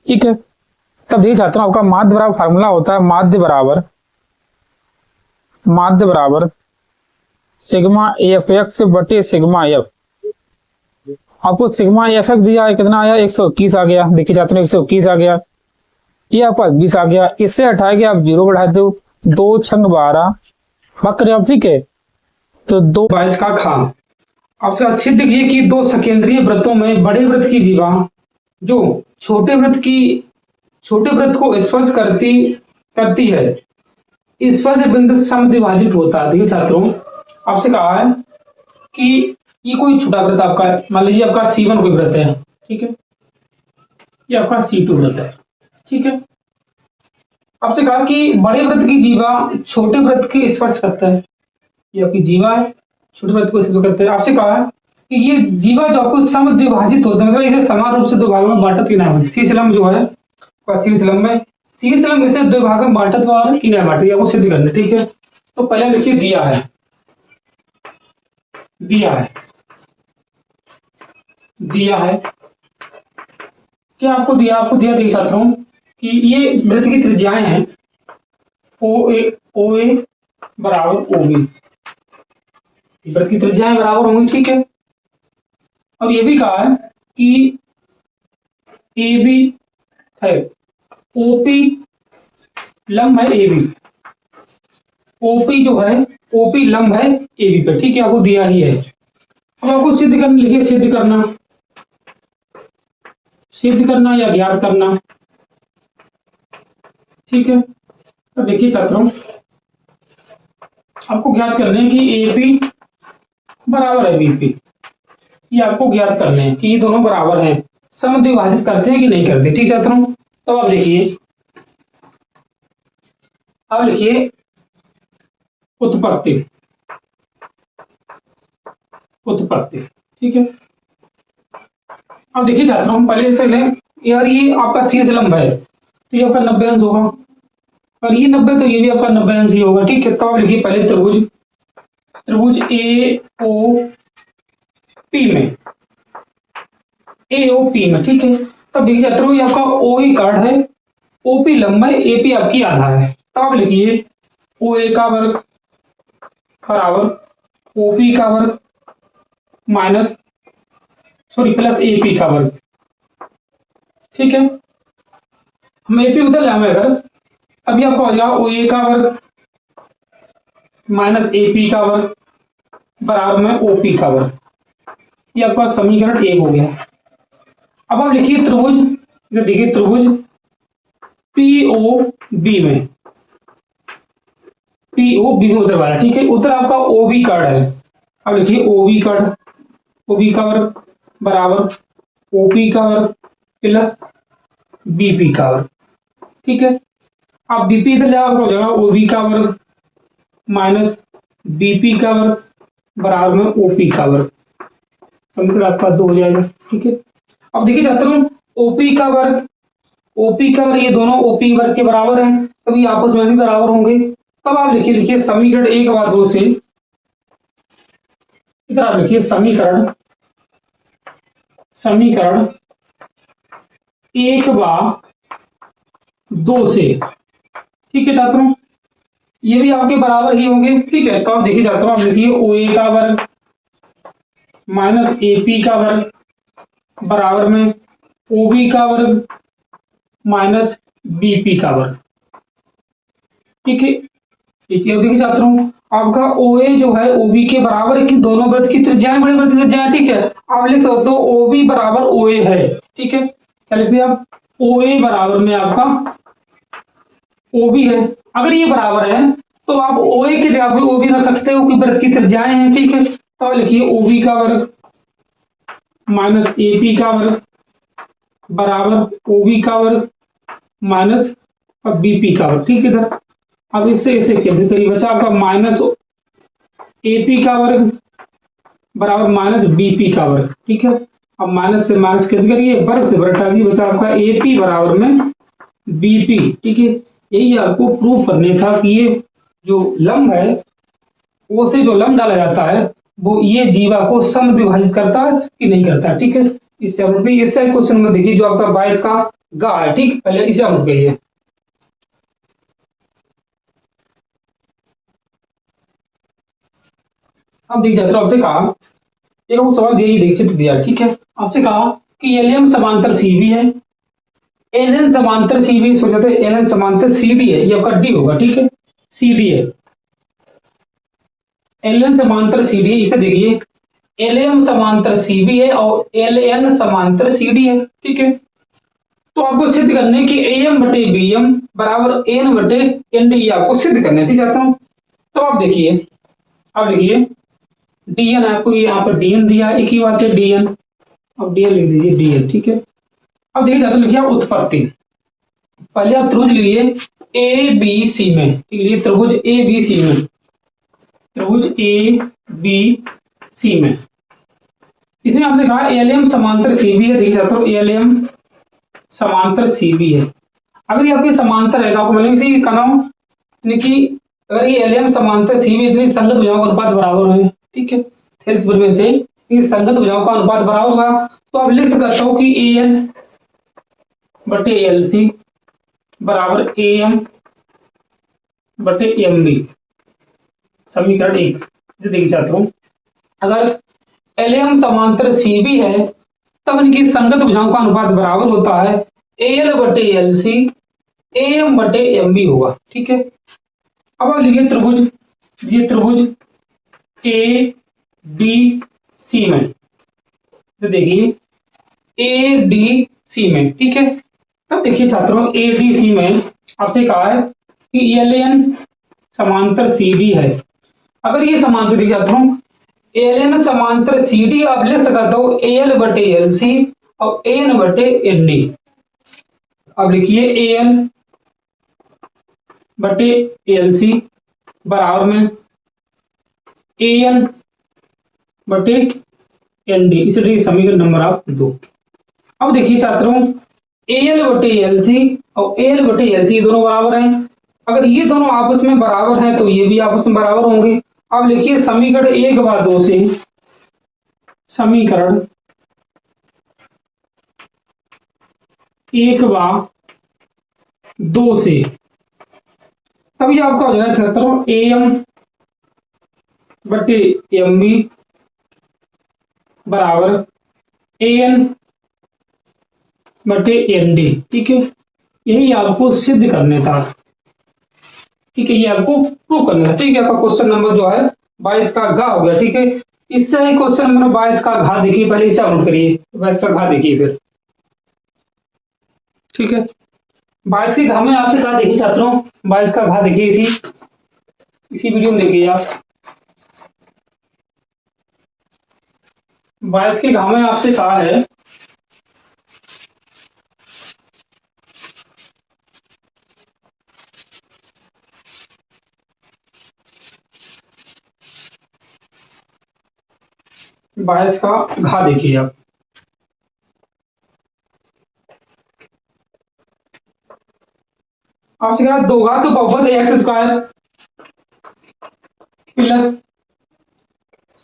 ठीक है, तब देखिए छात्रों आपका माध्य बराबर फार्मूला होता है माध्य बराबर सिग्मा एफ एक्स बटे सिग्मा एफ। आपको सिग्मा एफ एक्स दिया है, कितना आया 121 आ गया। देखिए छात्रों 121 आ गया, ये आपका 20 आ गया। इससे हटा के आप 0 बढ़ा दो, 2 छंग 12 वक्र आप। ठीक है, तो 2 22 का खा। आपसे सिद्ध ये कि दो सकेंद्रीय वृत्तों में बड़े वृत्त की जीवा जो छोटे वृत्त को स्पर्श करती है, स्पर्श बिंदु से समद्विभाजित होता है। देखिए छात्रों आपसे कहा है कि ये कोई छोटा वृत्त आपका, मान लीजिए आपका C1 कोई वृत्त है। ठीक है, ये आपका C2 वृत्त है। ठीक है, आपसे कहा कि बड़े वृत्त की जीवा छोटे वृत्त के स्पर्श करता है, ये आपकी जीवा है, छोटे वृत्त को स्पर्श करते हैं। आपसे कहा है कि ये जीवा जो आपको समद्विभाजित होता है, मतलब इसे समान रूप से दो भागों में बांटत किनारे बांटत। शीर्षलंब जो है शीर्षलंब में इसे दो भागों में बांटत और किनारे बांटत, आपको सिद्ध करना। ठीक है, तो पहले लिखिए दिया है क्या आपको दिया देखिए छात्रों कि ये वृत्त की त्रिज्याएं हैं ओ ए बराबर ओ बी, वृत्त की त्रिज्याएं बराबर होंगी। ठीक है, अब ये भी कहा है कि ए बी है, ओपी लंब है ए बी, ओपी जो है ओपी लंब है ए बी पे। ठीक है, आपको दिया ही है। अब आपको सिद्ध करना, लिखिए सिद्ध करना या ज्ञात करना। ठीक है, तो देखिए छात्रों आपको ज्ञात करने हैं कि एपी बराबर है बीपी। ये आपको ज्ञात करने हैं कि ये दोनों बराबर हैं, समद्विभाजित करते हैं कि नहीं करते। ठीक छात्रों, तो आप देखिए, अब लिखिए उत्पत्ति। ठीक है, अब देखिए छात्रों हम पहले से लें, यार ये आपका शीर्षलंब है तो ये आपका 90 अंश होगा, और ये 90 तो ये भी आपका 90 अंश ही होगा। ठीक है, तो आप लिखिए पहले त्रिभुज ए ओ पी में। ठीक है, तब देखिए छात्रों ये आपका ओ ई कार्ड है, ओपी लंब है, एपी आपकी आधा है। तो आप लिखिए ओ ए का वर्ग बराबर ओपी का वर्ग प्लस एपी का वर्ग। ठीक है, हम एपी उधर लाएंगे अगर, अभी आपका हो जाएगा ओ ए का वर्ग माइनस एपी का वर्ग बराबर में ओपी का वर्ग। ये आपका समीकरण 1 हो गया। अब आप लिखिए त्रिभुज पीओबी में उधर वाला। ठीक है, उधर आपका ओबी कार्ड है। अब लिखिए ओबी का वर्ग बराबर ओपी का वर्ग प्लस बीपी का वर्ग। ठीक है, आप बीपी इधर ले हो जाएगा ओबी का वर्ग माइनस बीपी का वर्ग बराबर में ओपी का वर्ग, समीकरण आपका 2 हो जाएगा। ठीक है, अब देखिए छात्रों ओपी का वर्ग ये दोनों ओपी वर्ग के बराबर हैं, तभी आपस में भी बराबर होंगे। तब आप लिखिए समीकरण 1 व 2 से, इधर आप लिखिए समीकरण 1 व 2 से। ठीक है छात्रों, ये भी आपके बराबर ही होंगे। ठीक है, तो आप देखिए छात्रों आप लिखिए ओ ए का वर्ग माइनस एपी का वर्ग बराबर में ओबी का वर्ग माइनस बीपी का वर्ग। ठीक है, देखिए छात्रों आपका ओ ए जो है ओबी के बराबर है कि दोनों वृत्त की त्रिज्याएं बड़े वृत्त की त्रिज्याएं। ठीक है, आप लिख सकते हो ओबी बराबर ओ ए है। ठीक है, क्या लिखते हैं आप ओ ए बराबर में आपका ओबी है। अगर ये बराबर है तो आप ओ ए की जगह पे ओबी रख सकते हो कि वृत्त की त्रिज्याएं हैं। ठीक है, तो लिखिए ओबी का वर्ग माइनस एपी का वर्ग बराबर ओबी का वर्ग माइनस बीपी का वर्ग। ठीक है, इधर अब इससे कैंसिल करिए, बचा आपका माइनस एपी का वर्ग बराबर माइनस बीपी का वर्ग। ठीक है, अब माइनस से माइनस कैंसिल करिए, वर्ग से वर्ग हटा दिए, बचा आपका एपी बराबर में बीपी। ठीक है, यही आपको प्रूव करने था कि ये जो लंब है वो से जो लंब डाला जाता है वो ये जीवा को समद्विभाजित करता है कि नहीं करता है। ठीक है, इससे आप लोग इस साइड क्वेश्चन में देखिए जो आपका 22 का गा है। ठीक, पहले इसे आप लोग कहिए। अब देखिए छात्रों, आपसे कहा एक वो सवाल दिया, देख चित्र दिया। ठीक है, आपसे कहा कि एलएम समांतर सीबी है, एलएन समांतर सीबी, सोचा था एलएन समांतर सीडी है, ये आपका डी होगा। ठीक है, सीडी है, एलएन समांतर सीडी है। इसे देखिए एलएम समांतर सीबी है और एलएन समांतर सीडी है। ठीक है, तो आपको सिद्ध करने की एम बटे बीएम बराबर एन बटे एन डी, ये आपको सिद्ध करने थी चाहता हूं। तो आप देखिए, अब देखिए डीएन आपको यहाँ पर डीएन दिया, एक ही बात है डीएन, अब डीएन लिख दीजिए डीएन। ठीक है, अब देखिए चाहते लिखिए उत्पत्ति, पहले आप त्रिभुज लीजिए ए बी सी में। ठीक है, त्रिभुज ए बी सी में, त्रिभुज ए बी सी में इसमें आपसे कहा एलएम समांतर सीबी है। देखिए चाहता हूँ एलएम समांतर सीबी है। अगर ये आपके समांतर है तो आपको मिलेंगे कनाम कि अगर ये एलएम समांतर सीबी इतनी संगत भुजाओं का अनुपात बराबर है। ठीक है, थेल्स प्रमेय से संगत भुजाओं का अनुपात बराबर होगा, तो आप लिख सकते हो कि ए एन बटे एल सी बराबर ए एम बटे एम बी, समीकरण 1। देखिए चाहता हूं अगर एलएम समांतर सीबी है तब इनकी संगत भुजाओं का अनुपात बराबर होता है एल बटे एल सी एम बटे एम बी होगा। ठीक है, अब आप लिखिए त्रिभुज, ये त्रिभुज ए डी सी में, तो देखिए ए डी सी में। ठीक है, तब देखिए छात्रों ए डी सी में आपसे कहा है कि एल एन समांतर सी डी है। अगर ये समांतर देखिए छात्रों एल एन समांतर सी डी, आप लिख सकते हो एल बटे एल सी और एन बटे एन डी। अब लिखिए ए एल बटे एल सी बराबर में ए एन बटे एन डी, इसलिए समीकरण नंबर आप 2। अब देखिए छात्रों ए एल बटे एल सी और एल बटे एल सी दोनों बराबर हैं। अगर ये दोनों आपस में बराबर हैं तो ये भी आपस में बराबर होंगे। अब लिखिए समीकरण 1 व 2 से, समीकरण 1 व 2 से तभी आपका हो जाएगा छात्रों ए एम बटे एम बी बराबर ए एन बटे एन डी। ठीक है, यही आपको सिद्ध करने था। ठीक है, ये आपको प्रूव करना है। ठीक है, आपका क्वेश्चन नंबर जो है 22 का घा हो गया। ठीक है, इससे ही क्वेश्चन नंबर 22 का घा देखिए, पहले इसे नोट करिए, 22 का घा देखिए फिर। ठीक है, 22 के घा में आपसे कहा देखिए छात्रों, 22 का घा देखिए इसी वीडियो में देखिए आप। 22 के घा में आपसे कहा है बाईस का घा देखिए आप। आपसे कहा दो घात तो बहुपद x square plus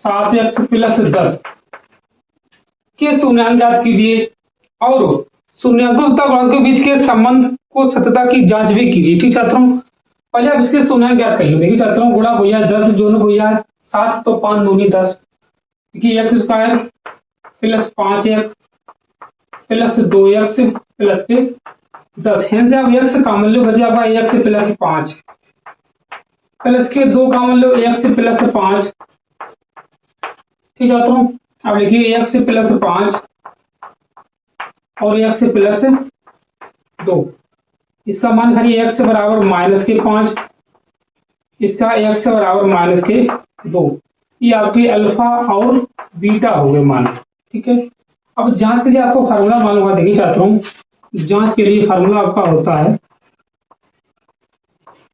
7x plus 10 के शून्यांक ज्ञात कीजिए और शून्यांकों तथा गुणांकों के बीच के संबंध को सत्यता की जांच भी कीजिए। ठीक छात्रों, पहले आप इसके शून्यांक ज्ञात कर लो। देखिए छात्रों, गुणा भैया 10 जोन भैया 7 तो 5 दूनी 10, x square plus 5x plus 2x plus के 10, से आप x का मान लो बचे आपका x प्लस 5 प्लस के 2 का मान लो x प्लस 5। ठीक छात्रों, अब लिखिए x प्लस 5 और x प्लस 2, इसका मान करिए x बराबर माइनस के 5, इसका x बराबर माइनस के 2, ये आपके अल्फा और बीटा हो गए मान। ठीक है, अब जांच के लिए आपको फार्मूला मालूम होगा। देखिए छात्रों, जांच के लिए फार्मूला आपका होता है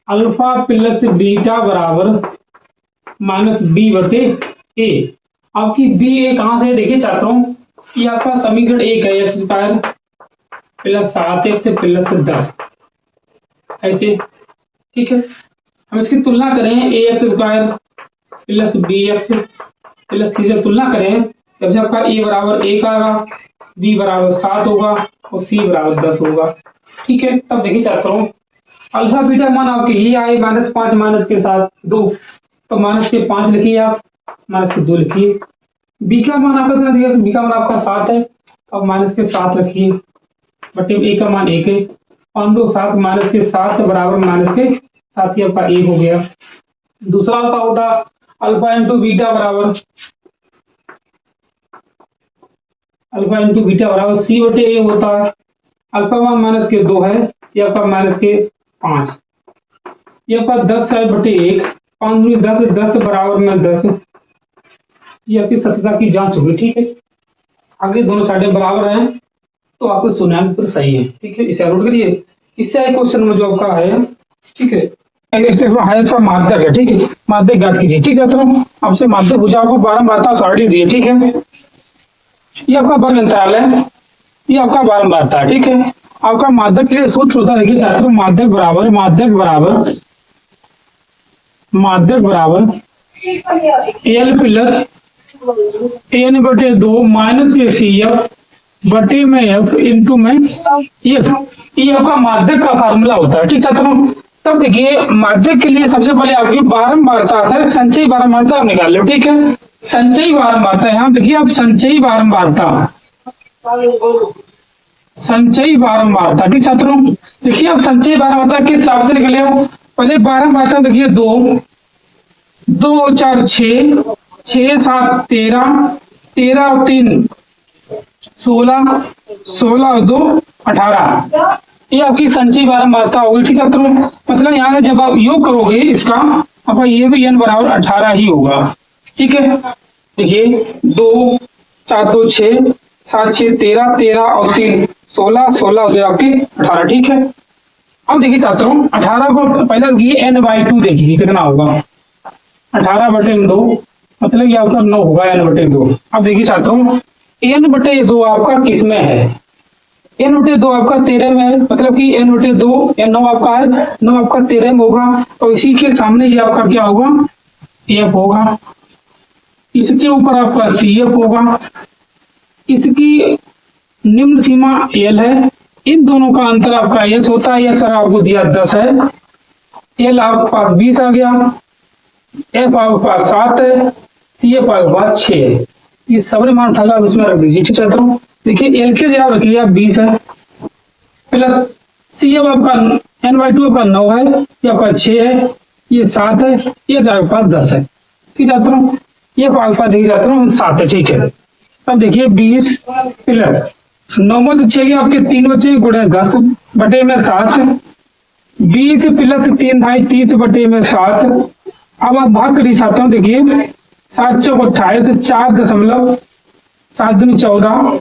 अल्फा प्लस बीटा बराबर माइनस बी बटे ए। आपकी बी ए कहां से? देखिए छात्रों, ये आपका समीकरण 1 है, x square plus 7x plus 10 ऐसे। ठीक है, हम इसकी तुलना करें a x square plus b x plus c से तुलना करें, जब से आपका ए बराबर 1 आएगा, बी बराबर 7 होगा और सी बराबर 10 होगा। ठीक है, तब देखिए छात्रों अल्फा बीटा मान आपके ये आए -5 माइनस के साथ 2, तो माइनस के 5 लिखिए आप, माइनस के 2 लिखिए। बी का मान आपका कितना दिया, बी का मान आपका 7 है, अब माइनस के 7 रखिए, बटे ए का मान 1 है, 5 2 7 माइनस के 7 बराबर माइनस के 7 ही आपका 1 हो गया। दूसरा आपका होता अल्फा इंटू बीटा बराबर सी बटे ए होता है। अल्फा मान माइनस के 2 है, ये आपका माइनस के 5, ये आपका 10 है बटे 1, 5 दूनी 10, 10 बराबर में 10, ये आपकी सत्यता की जांच होगी। ठीक है, आगे दोनों साइडें बराबर हैं तो आपको शून्यांक पर सही है। ठीक है, इसे नोट करिए। इससे एक क्वेश्चन में जो आपका है, ठीक है, माध्यक है। ठीक है, माध्यक ज्ञात कीजिए। ठीक है छात्रों, आपसे माध्यक पूछा, आपको बारंबारता सारणी दी है। ठीक है, ये आपका वर्ग अंतराल है, ये आपका बारंबारता है। ठीक है, आपका माध्यक के लिए सूत्र होता है, देखिए छात्रों, माध्यक बराबर एल प्लस एन बटे 2 माइनस के सी एफ बटे में एफ इंटू में ये आपका माध्यक का फार्मूला होता है। ठीक छात्रों, तब देखिए माध्यक के लिए सबसे पहले आपकी बारंबारता से संचयी बारंबारता आप निकाल लो। ठीक है, संचयी बारंबारता, यहाँ देखिए आप संचयी बारंबारता। ठीक छात्रों, देखिए आप संचयी बारंबारता किस हिसाब से निकले हो, पहले बारंबारता देखिए 2 2 4 6 6 7 13 13 और 3 16 16 और 2 18, ये आपकी संचयी बारंबारता होगी। ठीक छात्रों, मतलब यहाँ जब आप योग करोगे इसका, आपका ये भी n बराबर 18 ही होगा। ठीक है, देखिए 2 4 2 6 7 6 13 13 और 3 16 16 हो गया आपकी 18। ठीक है, अब देखिए छात्रों 18 को पहले देखिए n/2 देखिए कितना होगा, 18 बटे 2 मतलब ये आपका 9 होगा, n बटे 2। अब देखिए छात्रों n बटे 2 आपका किस में है, n बटे 2 आपका 13 में है, मतलब कि n बटे 2 9 आपका है, 9 आपका 13 में होगा, और इसी के सामने ये आपका क्या होगा, f होगा, इसके ऊपर आपका CF होगा, इसकी निम्न सीमा L है, इन दोनों का अंतर आपका H होता है। यह सर आपको दिया 10 है, L आपके पास 20 आ गया, F आपके पास 7 है, CF आपके पास 6 है। ये सारे मान उठा आप इसमें रख दीजिए। ठीक छात्रों, देखिए L के जगह रखिए आप 20 है, प्लस CF आपका n/2 आपका 9 है, ये आपका 6 है, ये 7 है, ये आपके पास 10 है। ठीक छात्रों, ये अल्फा देखिए छात्रों 7 है। ठीक है, अब देखिए 20 प्लस 9 में 6 के आपके 3 बचे गुणे 10 बटे में 7, 20 प्लस 3 भाई 30 बटे में 7। अब आप भाग करिए छात्रों, देखिए 7 चौक 28, 4.7 दूनी 14,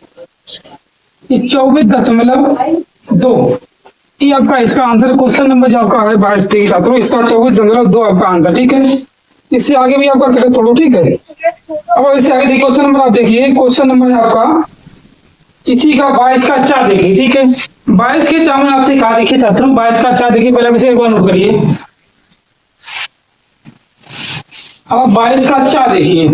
ये 24.2, ये आपका इसका आंसर क्वेश्चन नंबर जो आपका है 22 देखिए छात्रों, इसका 24.2 आपका आंसर। ठीक है, इससे आगे भी आप कर सकते थोड़ा। ठीक है, अब इससे आगे देखिए क्वेश्चन नंबर, आप देखिए क्वेश्चन नंबर है आपका इसी का 22 का 4 देखिए। ठीक है, 22 के 4 में आपसे कहा, देखिए छात्रों 22 का 4 देखिए, पहले इसे एक बार नोट करिए। अब 22 का 4 देखिए,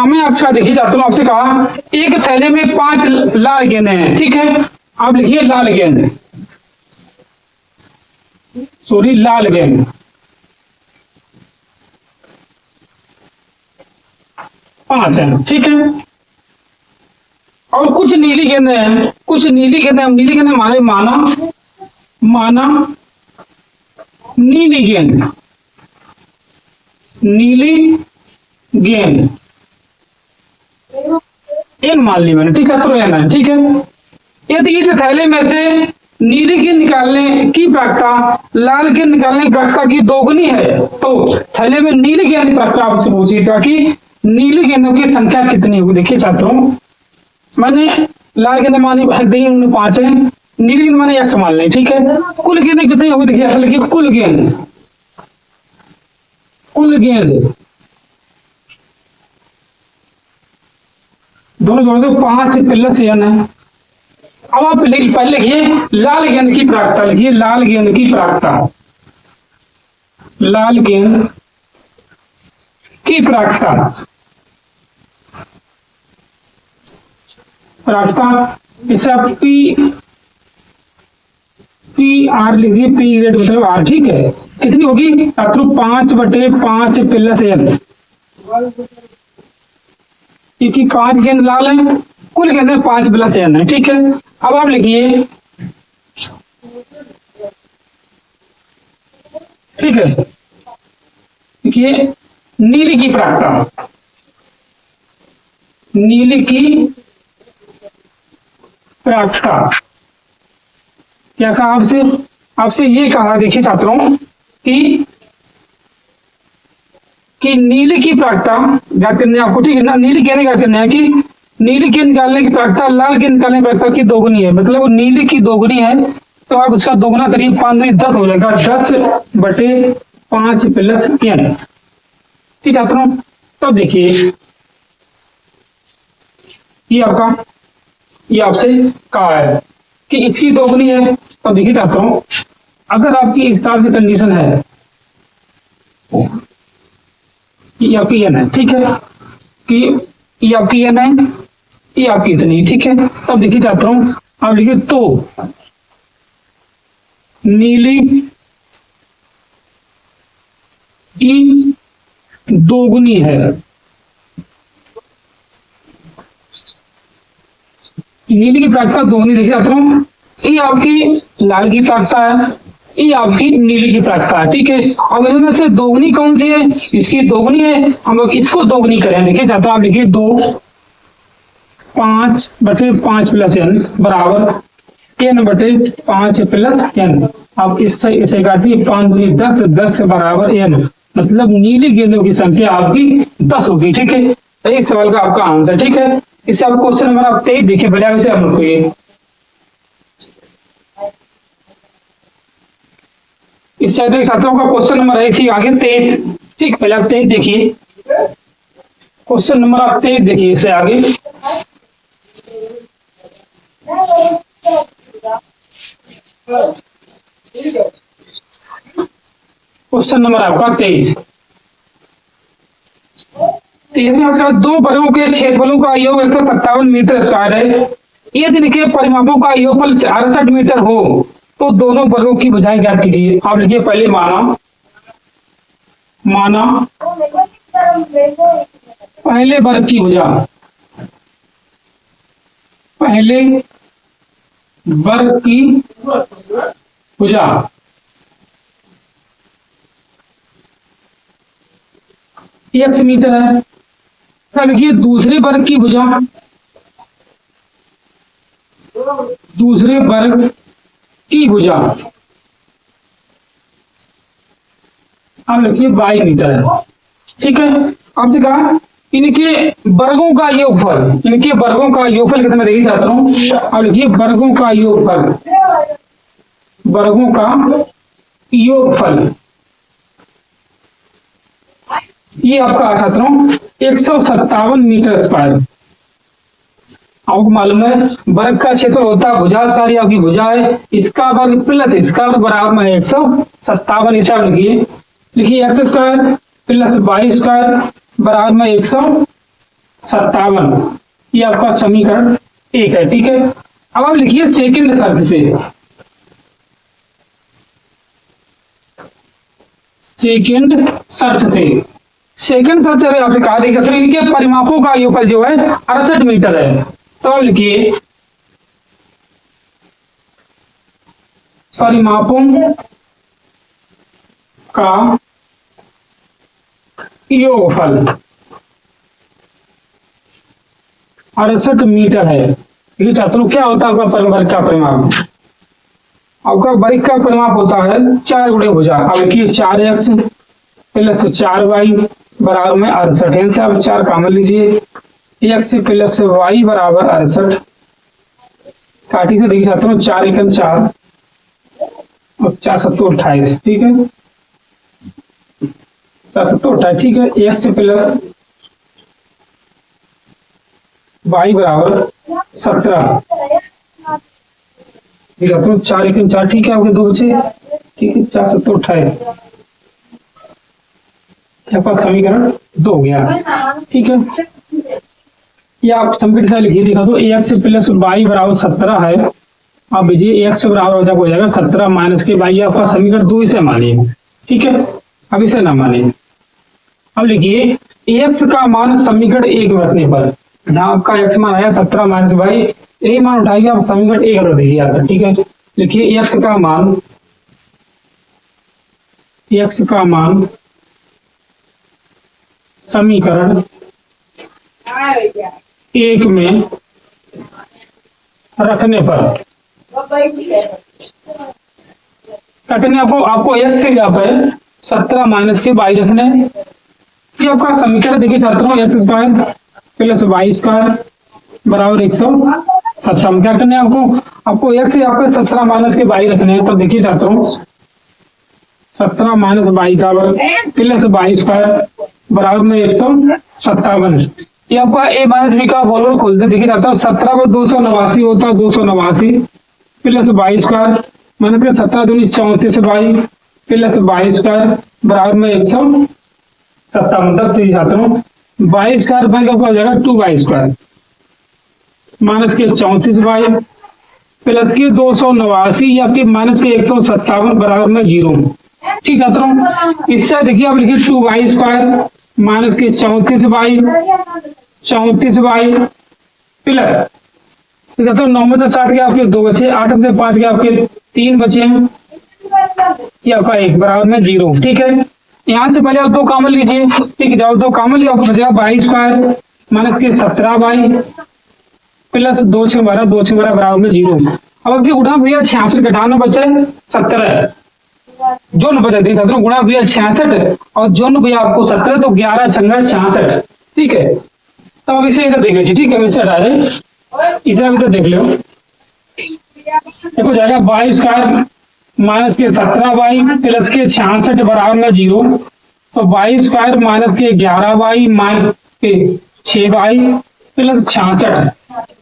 में अच्छा देखिए छात्रों, आपसे कहा एक थैले में 5 लाल गेंदे हैं। ठीक है, आप लिखिए लाल गेंद, लाल गेंद 5 है। ठीक है, और कुछ नीली गेंदें हैं, नीली गेंदें हमारे माना नीली गेंद एन मान ली मैंने। ठीक है, तो एन है। ठीक है, यदि इस थैले में से नीली गेंद निकालने की प्रायिकता लाल गेंद निकालने की प्रायिकता की दोगुनी है, तो थैले में नीली गेंद की प्रायिकता आपसे पूछी था कि नीली गेंदों की संख्या कितनी होगी। देखिए छात्रों, मैंने लाल गेंद मानी 5 है, नीली गेंद माने 1 मान लें। ठीक है, कुल गेंदें कितनी होगी, देखिए असल की कुल गेंद दोनों जोड़ दो 5 प्लस n है। अब आप पहले लिखिए लाल गेंद की प्रायिकता, लिखिए लाल गेंद की प्रायिकता, लाल गेंद की प्रायिकता, इसे आप पी आर लिखिए, पी ग्रेड मतलब आर, ठीक है। कितनी होगी छात्रों 5/5 प्लस n, क्योंकि 5 गेंद लाल है, कुल गेंद 5 प्लस n है, ठीक है। अब आप लिखिए, ठीक है, देखिए नीली की प्रायिकता, नीली की प्रायिकता क्या कहा आपसे, आपसे ये कहा देखिए छात्रों कि नीली की प्रायिकता ज्ञात करने आपको, ठीक है ना। नीली गेंद ज्ञात करना है कि नीली गेंद निकालने की प्रायिकता लाल गेंद निकालने की प्रायिकता की दोगुनी है, मतलब नीली की दोगुनी है तो आप उसका दोगुना करिए, 5×10 हो जाएगा, 10/5 प्लस n, ठीक छात्रों। तब देखिए ये आपसे कहा है कि इसकी दोगुनी है। तब देखिए छात्रों, अगर आपकी इस हिसाब से कंडीशन है ये आपकी n है, ठीक है, कि ये आपकी n है, ये आपकी इतनी, ठीक है। तब देखिए छात्रों, आप लिखिए तो नीली की दोगुनी है, नीली की प्रायिकता दोगुनी, देखिए छात्रों ये आपकी लाल की प्रायिकता है, ये आपकी नीली की प्रायिकता है, ठीक है। अब इनमें से दोगुनी कौन सी है, इसकी दोगुनी है, हम लोग इसको दोगुनी करें। देखिए छात्रों, आप लिखिए 5/5 प्लस n बराबर n/5 प्लस n। आप इसे काटिए, 5×10, 10 बराबर n, मतलब नीली गेंदों की संख्या आपकी 10 होगी, ठीक है। तो इस सवाल का आपका आंसर, ठीक है। इससे आप क्वेश्चन नंबर आप 23 देखिए, पहले आप इसे हम लोग इस छात्रों का क्वेश्चन नंबर है इसी आगे 23, ठीक। पहले आप 23 देखिए, क्वेश्चन नंबर आप 23 देखिए इससे आगे, क्वेश्चन नंबर आपका 23 में आपका दो वर्गों के क्षेत्रफलों का योग 157 मीटर स्क्वायर है, यदि इनके परिमापों का योगफल 68 मीटर हो तो दोनों वर्गों की भुजाएं ज्ञात कीजिए। आप लिखिए पहले माना पहले वर्ग की भुजा, पहले वर्ग की भुजा x मीटर है। लिखिए दूसरे वर्ग की भुजा, दूसरे वर्ग की भुजा अब लिखिए y मीटर है, ठीक है। आपसे कहा इनके वर्गों का योगफल, इनके वर्गों का योगफल कितना देखिए छात्रों, अब लिखिए वर्गों का योगफल, वर्गों का योगफल ये आपका छात्रों 157 मीटर स्क्वायर। आपको मालूम है वर्ग का क्षेत्र होता है भुजा स्क्वायर, आपकी भुजा है, इसका वर्ग प्लस इसका वर्ग बराबर में 157। हिसाब लिखिए x square plus y square बराबर में 157, ये आपका समीकरण 1 है, ठीक है। अब आप लिखिए सेकंड शर्त से, सेकंड शर्त से, सेकंड शर्त से आपसे कहा देखिए तो इनके परिमापों का योगफल जो है 68 मीटर है। तो आप लिखिए परिमापों का योगफल 68 मीटर है। ये छात्रों क्या होता है आपका वर्ग का परिमाप, आपका वर्ग का परिमाप होता है 4 गुणे भुजा। अब लिखिए 4x प्लस 4y बराबर में 68 से आप 4 कॉमन लीजिए, x प्लस y बराबर 68, काटी से देखिए छात्रों 4 एकम 4 और 4 सत्तू 28, ठीक है, 4 सत्तू 28, ठीक है। x प्लस y बराबर 17। ठीक है तो 4 1 4, ठीक है आपके दो बचे, ठीक है 4 7 28, आपका समीकरण 2 हो गया। ठीक है, ये आप समीकरण से लिखिए, दिखा दो एक्स प्लस वाई बराबर 17 है। आप भेजिए एक्स बराबर हो जाएगा 17 माइनस के वाई, आपका समीकरण 2 इसे मानिए। ठीक है, अब इसे ना मानिए। अब लिखिए एक्स का मान समीकरण 1 रखने पर, जहां आपका एक्स मान आया 17 माइनस वाई, यही मान उठाइए आप समीकरण 1 रख दीजिए यहाँ पर। ठीक है, लिखिए एक्स का मान समीकरण 1 में रखने पर, रखने आपको एक्स के यहाँ पर 17 माइनस के वाई रखने, ये आपका समीकरण देखिए छात्रों, x square plus y square बराबर 117। क्या करना है आपको एक्स यहाँ पे 17 माइनस के वाई रखने हैं। तो देखिए छात्रों 17 माइनस वाई का प्लस वाई स्क्वायर बराबर में 157। ये आपका ए माइनस बी का फॉर्मूला खोलते देखिए छात्रों, 17 को 289 होता है, 289 प्लस वाई स्क्वायर माइनस 17 दूनी 34 वाई प्लस वाई स्क्वायर बराबर में 157। मतलब छात्रों वाई स्क्वायर बन के हो जाएगा 2 वाई स्क्वायर माइनस के 34 वाई प्लस के 289 या फिर माइनस के 157 बराबर में 0। ठीक छात्रों, इससे देखिए आप लिखिए 2 वाई स्क्वायर माइनस के 34 वाई प्लस, छात्रों 9 में से 7 के आपके 2 बचे, 8 में से 5 के आपके 3 बचे हैं, ये आपका 1 बराबर में 0। ठीक है, यहाँ से पहले आप 2 कॉमन लीजिए। ठीक है, जब 2 कॉमन लिया आपको बचेगा वाई स्क्वायर माइनस के 17 वाई प्लस 2 6 12 2 6 12 बराबर में 0। अब आपकी गुणा भैया 66 घटाना बचे 17, जो न बचा दी छात्रों गुणा भैया 66 और जो न भैया आपको 17, तो 11 छंगा 66। ठीक है, तो अब इसे इधर देख लीजिए। ठीक है, इसे हटा दें, इसे अब इधर देख लो, देखो जाएगा वाई स्क्वायर माइनस के 17 वाई प्लस के 66 बराबर में 0। तो वाई स्क्वायर माइनस के 11 वाई माइनस के 6 वाई प्लस 66।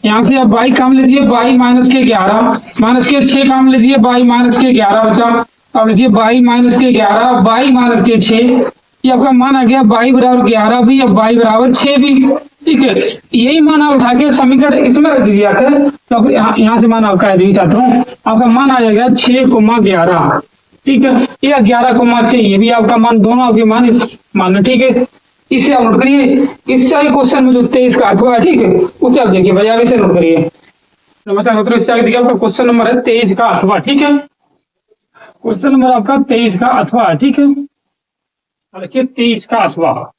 यहाँ से अब वाई काम लीजिए, वाई माइनस के 11 माइनस के 6 काम लीजिए, वाई माइनस के 11 बचा। अब लिखिए वाई माइनस के 11 वाई माइनस के 6, ये आपका मान आ गया वाई बराबर 11 भी, अब वाई बराबर 6 भी। ठीक है, यही मान आप उठा के समीकरण इसमें रख दीजिए आकर, तो यहाँ से मान आपका है छात्रों, आपका मान आ जाएगा 6,11। ठीक है, ये 11,6, ये भी आपका मान, दोनों आपके मान इस मान। ठीक है, इसे आप नोट करिए, इससे आगे क्वेश्चन में जो 23 का अथवा है, ठीक है, उसे आप देखिए भैया, इसे नोट करिए। नमस्कार मित्रों, इससे आगे देखिए आपका क्वेश्चन नंबर है 23 का अथवा। ठीक है, क्वेश्चन नंबर आपका 23 का अथवा है। ठीक है, देखिए 23 का अथवा,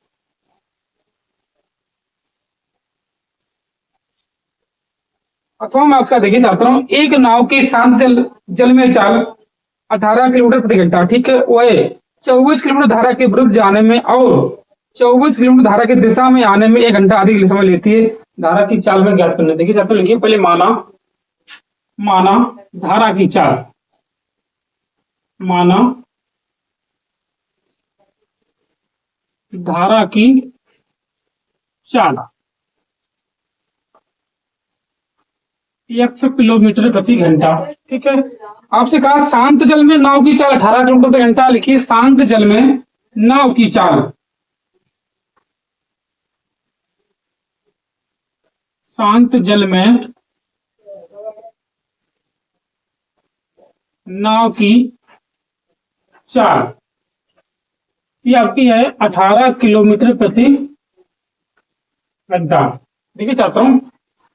अथवा में आपका देखिए छात्रों, एक नाव की शांत जल में चाल 18 किलोमीटर प्रति घंटा, ठीक है, वह 24 किलोमीटर धारा के विरुद्ध जाने में और 24 किलोमीटर धारा की दिशा में आने में 1 घंटा अधिक समय लेती है। धारा की चाल में ज्ञात करना। देखिए छात्रों लिखिए पहले माना धारा की चाल, माना धारा की चाल x किलोमीटर प्रति घंटा। ठीक है, आपसे कहा शांत जल में नाव की चाल 18 किलोमीटर प्रति घंटा। लिखिए शांत जल में नाव की चाल, शांत जल में नाव की चाल, ये आपकी है 18 किलोमीटर प्रति घंटा। देखिए छात्रों,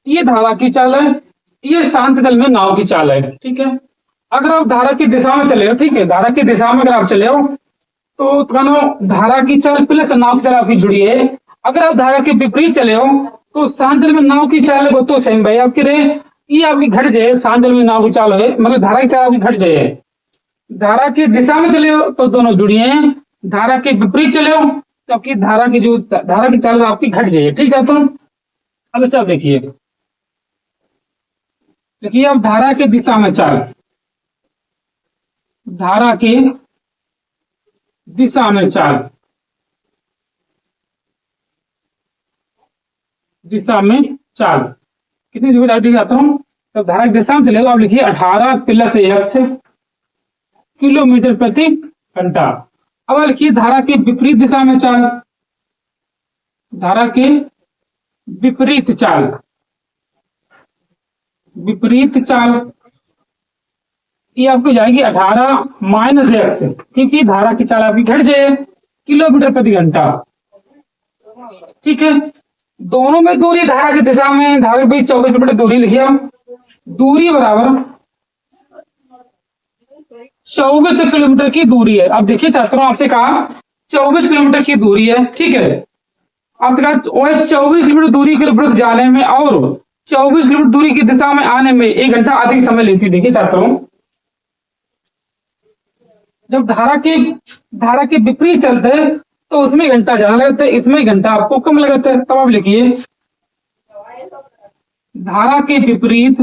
ये धारा की चाल है, ये शांत जल में नाव की चाल है। ठीक है, अगर आप धारा की दिशा में चले हो, ठीक है, धारा की दिशा में अगर आप चले हो तो धारा की चाल प्लस नाव की चाल आपकी जुड़ी है। अगर आप धारा के विपरीत चले हो तो शांत जल में नाव की चाल है वो तो सेम भाई आपकी रहे, ये आपकी घट जाए। शांत जल में नाव की चाल है मतलब धारा की चाल आपकी घट जाए। धारा की दिशा में चले हो तो दोनों जुड़ी हैं, धारा के विपरीत चले हो तो आपकी धारा की चाल आपकी घट जाए। ठीक है, तो अब इसे आप देखिए, अब धारा के दिशा में चाल, धारा के दिशा में चाल, दिशा में चाल कितनी दूरी डायरेक्ट दिखाता हूँ। तो धारा की दिशा में चलेगा, आप लिखिए 18 प्लस x किलोमीटर प्रति घंटा। अब लिखिए धारा के विपरीत दिशा में चाल, धारा के विपरीत चाल, विपरीत चाल ये आपको जाएगी 18 माइनस एक्स, क्योंकि धारा की चाल आपकी घट जाए किलोमीटर प्रति घंटा। ठीक है, दोनों में दूरी धारा की दिशा में, धारा के बीच 24 किलोमीटर दूरी लिखिए हम, दूरी बराबर 24 किलोमीटर की दूरी है। अब देखिए छात्रों, आपसे कहा 24 किलोमीटर की दूरी है, ठीक है, आपसे कहा 24 किलोमीटर दूरी के विरुद्ध जाने में और 24 किलोमीटर दूरी की दिशा में आने में 1 घंटा अधिक समय लेती है। देखिए छात्रों, जब धारा के विपरीत चलते हैं तो उसमें घंटा ज्यादा लगता है, इसमें घंटा आपको कम लगता है। तब आप लिखिए धारा के विपरीत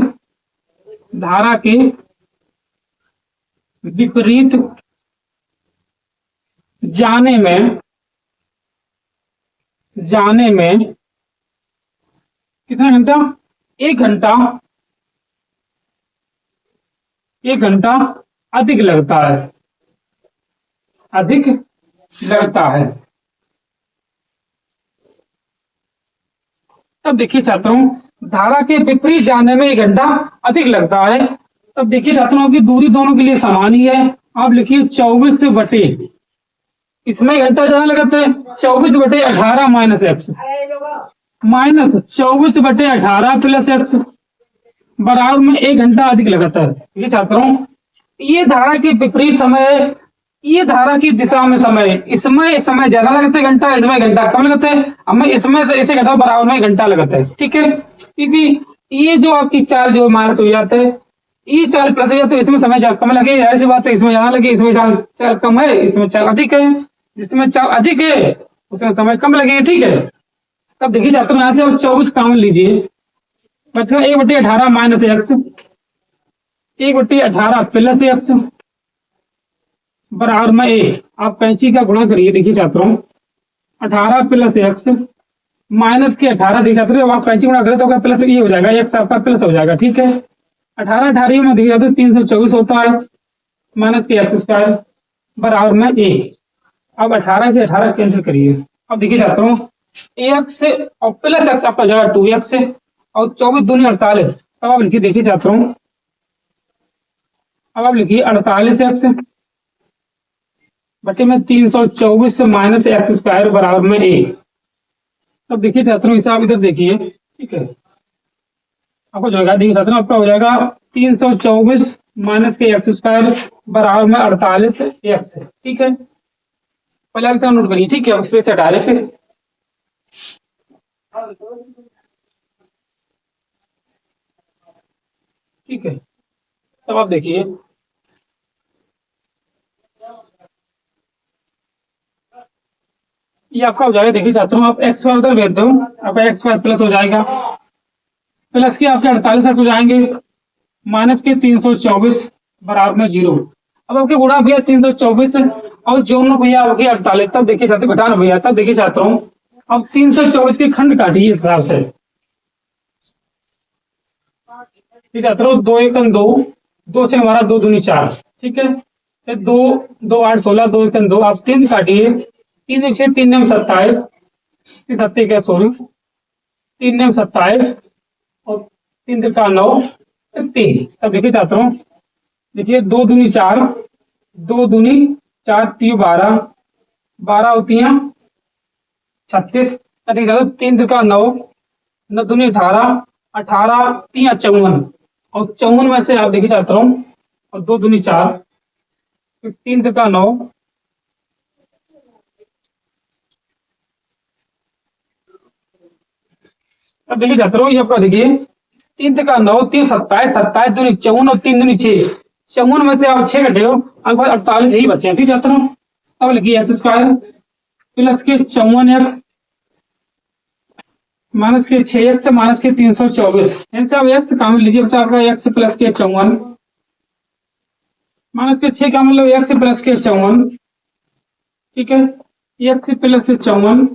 जाने में कितना घंटा, 1 घंटा, 1 घंटा अधिक लगता है, अधिक लगता है। तब देखिए छात्रों, धारा के विपरीत जाने में 1 घंटा अधिक लगता है। तब देखिए छात्रों की दूरी दोनों के लिए समान ही है। आप लिखिए 24 बटे, इसमें 1 घंटा ज्यादा लगता है, 24 बटे 18 माइनस एक्स, माइनस 24 बटे 18 प्लस एक्स बराबर में 1 घंटा अधिक लगता है। देखिए छात्रों, ये धारा के विपरीत समय है, ये धारा की दिशा में समय, इसमें समय ज्यादा लगता है घंटा, इसमें घंटा कम लगता है, हमें इसमें से इसे घटा बराबर में 1 घंटा लगता है। ठीक है, क्योंकि ये जो आपकी चाल जो माइनस हो जाता है, ये चाल प्लस हो जाता है, इसमें समय कम लगे, ऐसी बात है, इसमें ज्यादा लगे, इसमें चाल कम है, इसमें चाल अधिक है, जिसमें चाल अधिक है उसमें समय कम लगे। ठीक है, तब देखिए छात्रों, यहाँ से आप 24 कॉमन लीजिए, बच्चों 1 बटे 18 माइनस एक्स, 1 बटे 18 प्लस एक्स बराबर में 1। आप कैंची का गुणा करिए। देखिए छात्रों, 18 प्लस एक्स माइनस के 18, देखिए छात्रों जब आप कैंची गुणा करें तो आपका प्लस ये हो जाएगा, एक्स आपका प्लस हो जाएगा। ठीक है, 18 18 में देखिए छात्रों 324 होता है, माइनस के एक्स स्क्वायर बराबर में 1। अब 18 से 18 कैंसिल करिए। अब देखिए छात्रों, एक्स और प्लस एक्स आपका जाएगा 2x और 24 दूनी 48। अब आप लिखिए, देखिए छात्रों, अब आप लिखिए 48x बटे में 324 माइनस एक्स स्क्वायर बराबर में 1। तब देखिए छात्रों, हिसाब इधर देखिए। ठीक है, आपको जो है देखिए छात्रों, आपका हो जाएगा 324 माइनस के एक्स स्क्वायर बराबर में 48x। ठीक है, पहले आप नोट करिए। ठीक है, इसमें से हटा ले फिर। ठीक है, तब आप देखिए, ये आपका हो जाएगा। देखिए छात्रों, आप एक्स स्क्वायर उधर भेज दो, आपका एक्स स्क्वायर प्लस हो जाएगा, प्लस के आपके 48 हो जाएंगे, माइनस के 324 बराबर में 0। अब आपके गुणा भैया 324 और जोन भैया आपके 48। तब देखिए छात्रों, घटाना भैया। तब देखिए छात्रों, अब 324 के खंड काटिए इस हिसाब से। ठीक है छात्रों, 2 1 2, 2 6 हमारा 2 दूनी 4। ठीक है, 2 2 8 16, 2 1 2, आप 3 काटिए, 3 1 6, 3 9 27, 37 क्या सॉरी, 3 9 27 और 3 3 9 3। तब देखिए छात्रों, देखिए 2 दूनी 4, 2 दूनी 4 3 12, 12 होती हैं 36। देखिए छात्रों, 3 3 9, 9 दूनी 18, 18 3 54 और 54 में से आप देखिए छात्रों, और 2 दूनी 4, 3 3 9, अब देखिए छात्रों, ये आपका देखिए 3 3 9, 3 27, 27 दूनी 54 और 3 दूनी 6, 54 में से आप 6 घटे हो, आपके पास 48 ही बचे हैं। ठीक छात्रों, अब लिखिए एक्स स्क्वायर प्लस के 54x माइनस के 6x माइनस के 324, इनसे आप एक्स काम लीजिए। बच्चा आपका एक्स प्लस के 54 माइनस के 6 का मतलब एक्स प्लस के 54। ठीक है, एक्स प्लस 54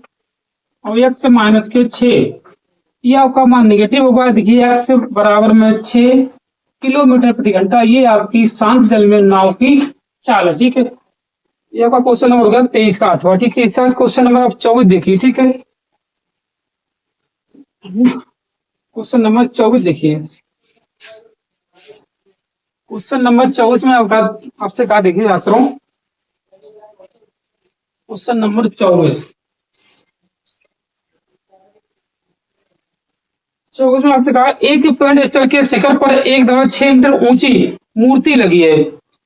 और एक्स माइनस के 6 ये आपका मान नेगेटिव होगा। देखिए x बराबर में 6 किलोमीटर प्रति घंटा, ये आपकी शांत जल में नाव की चाल है। ठीक है, ये आपका क्वेश्चन नंबर होगा 23 का अथवा। ठीक है, इसका क्वेश्चन नंबर आप 24 देखिए। ठीक है, क्वेश्चन नंबर 24 देखिए। क्वेश्चन नंबर 24 में आपसे कहा, देखिए छात्रों, क्वेश्चन नंबर 24 में आपसे कहा, एक पेड़ स्थल के शिखर पर 1.6 मीटर ऊंची मूर्ति लगी है।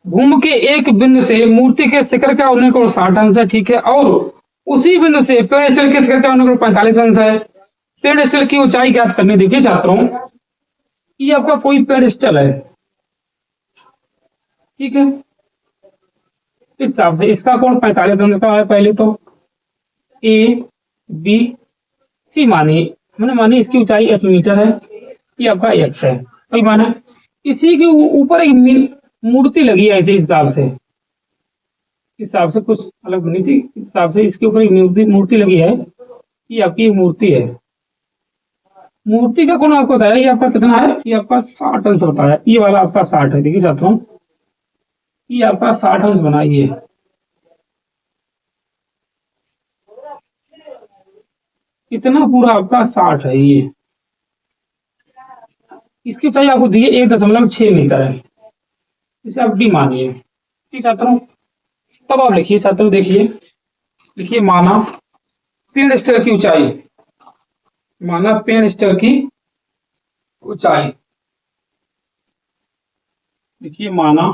भूमि के एक बिंदु से मूर्ति के शिखर का उन्नयन कोण 60 अंश है। ठीक है, और उसी बिंदु से पेड़ स्थल के शिखर का उन्नयन कोण 45 अंश है। पेड़ स्थल की ऊंचाई ज्ञात करनी। देखिए छात्रों, ये आपका कोई पेड़ स्थल है। ठीक है, इस हिसाब से इसका कोण 45 अंश का है। पहले तो ए बी सी मानिए, हमने मानी इसकी ऊंचाई h मीटर है, ये आपका x है। कोई माना, इसी के ऊपर एक मूर्ति लगी है। ऐसे हिसाब से, इस हिसाब से कुछ अलग नहीं थी, इस हिसाब से इसके ऊपर एक मूर्ति लगी है। ये आपकी एक मूर्ति है। मूर्ति का कोण आपको बताया, ये आपका कितना है, ये आपका 60 अंश होता है। ये वाला आपका 60 है। देखिए छात्रों, ये आपका 60 अंश बना। ये इतना पूरा आपका 60 है। ये इसकी ऊंचाई आपको दी है 1.6 मीटर है। इसे आप डी मानिए। ठीक छात्रों, तब आप लिखिए छात्रों, देखिए लिखिए, माना पेड़ स्तर की ऊंचाई, माना पेड़ स्तर की ऊंचाई, देखिए माना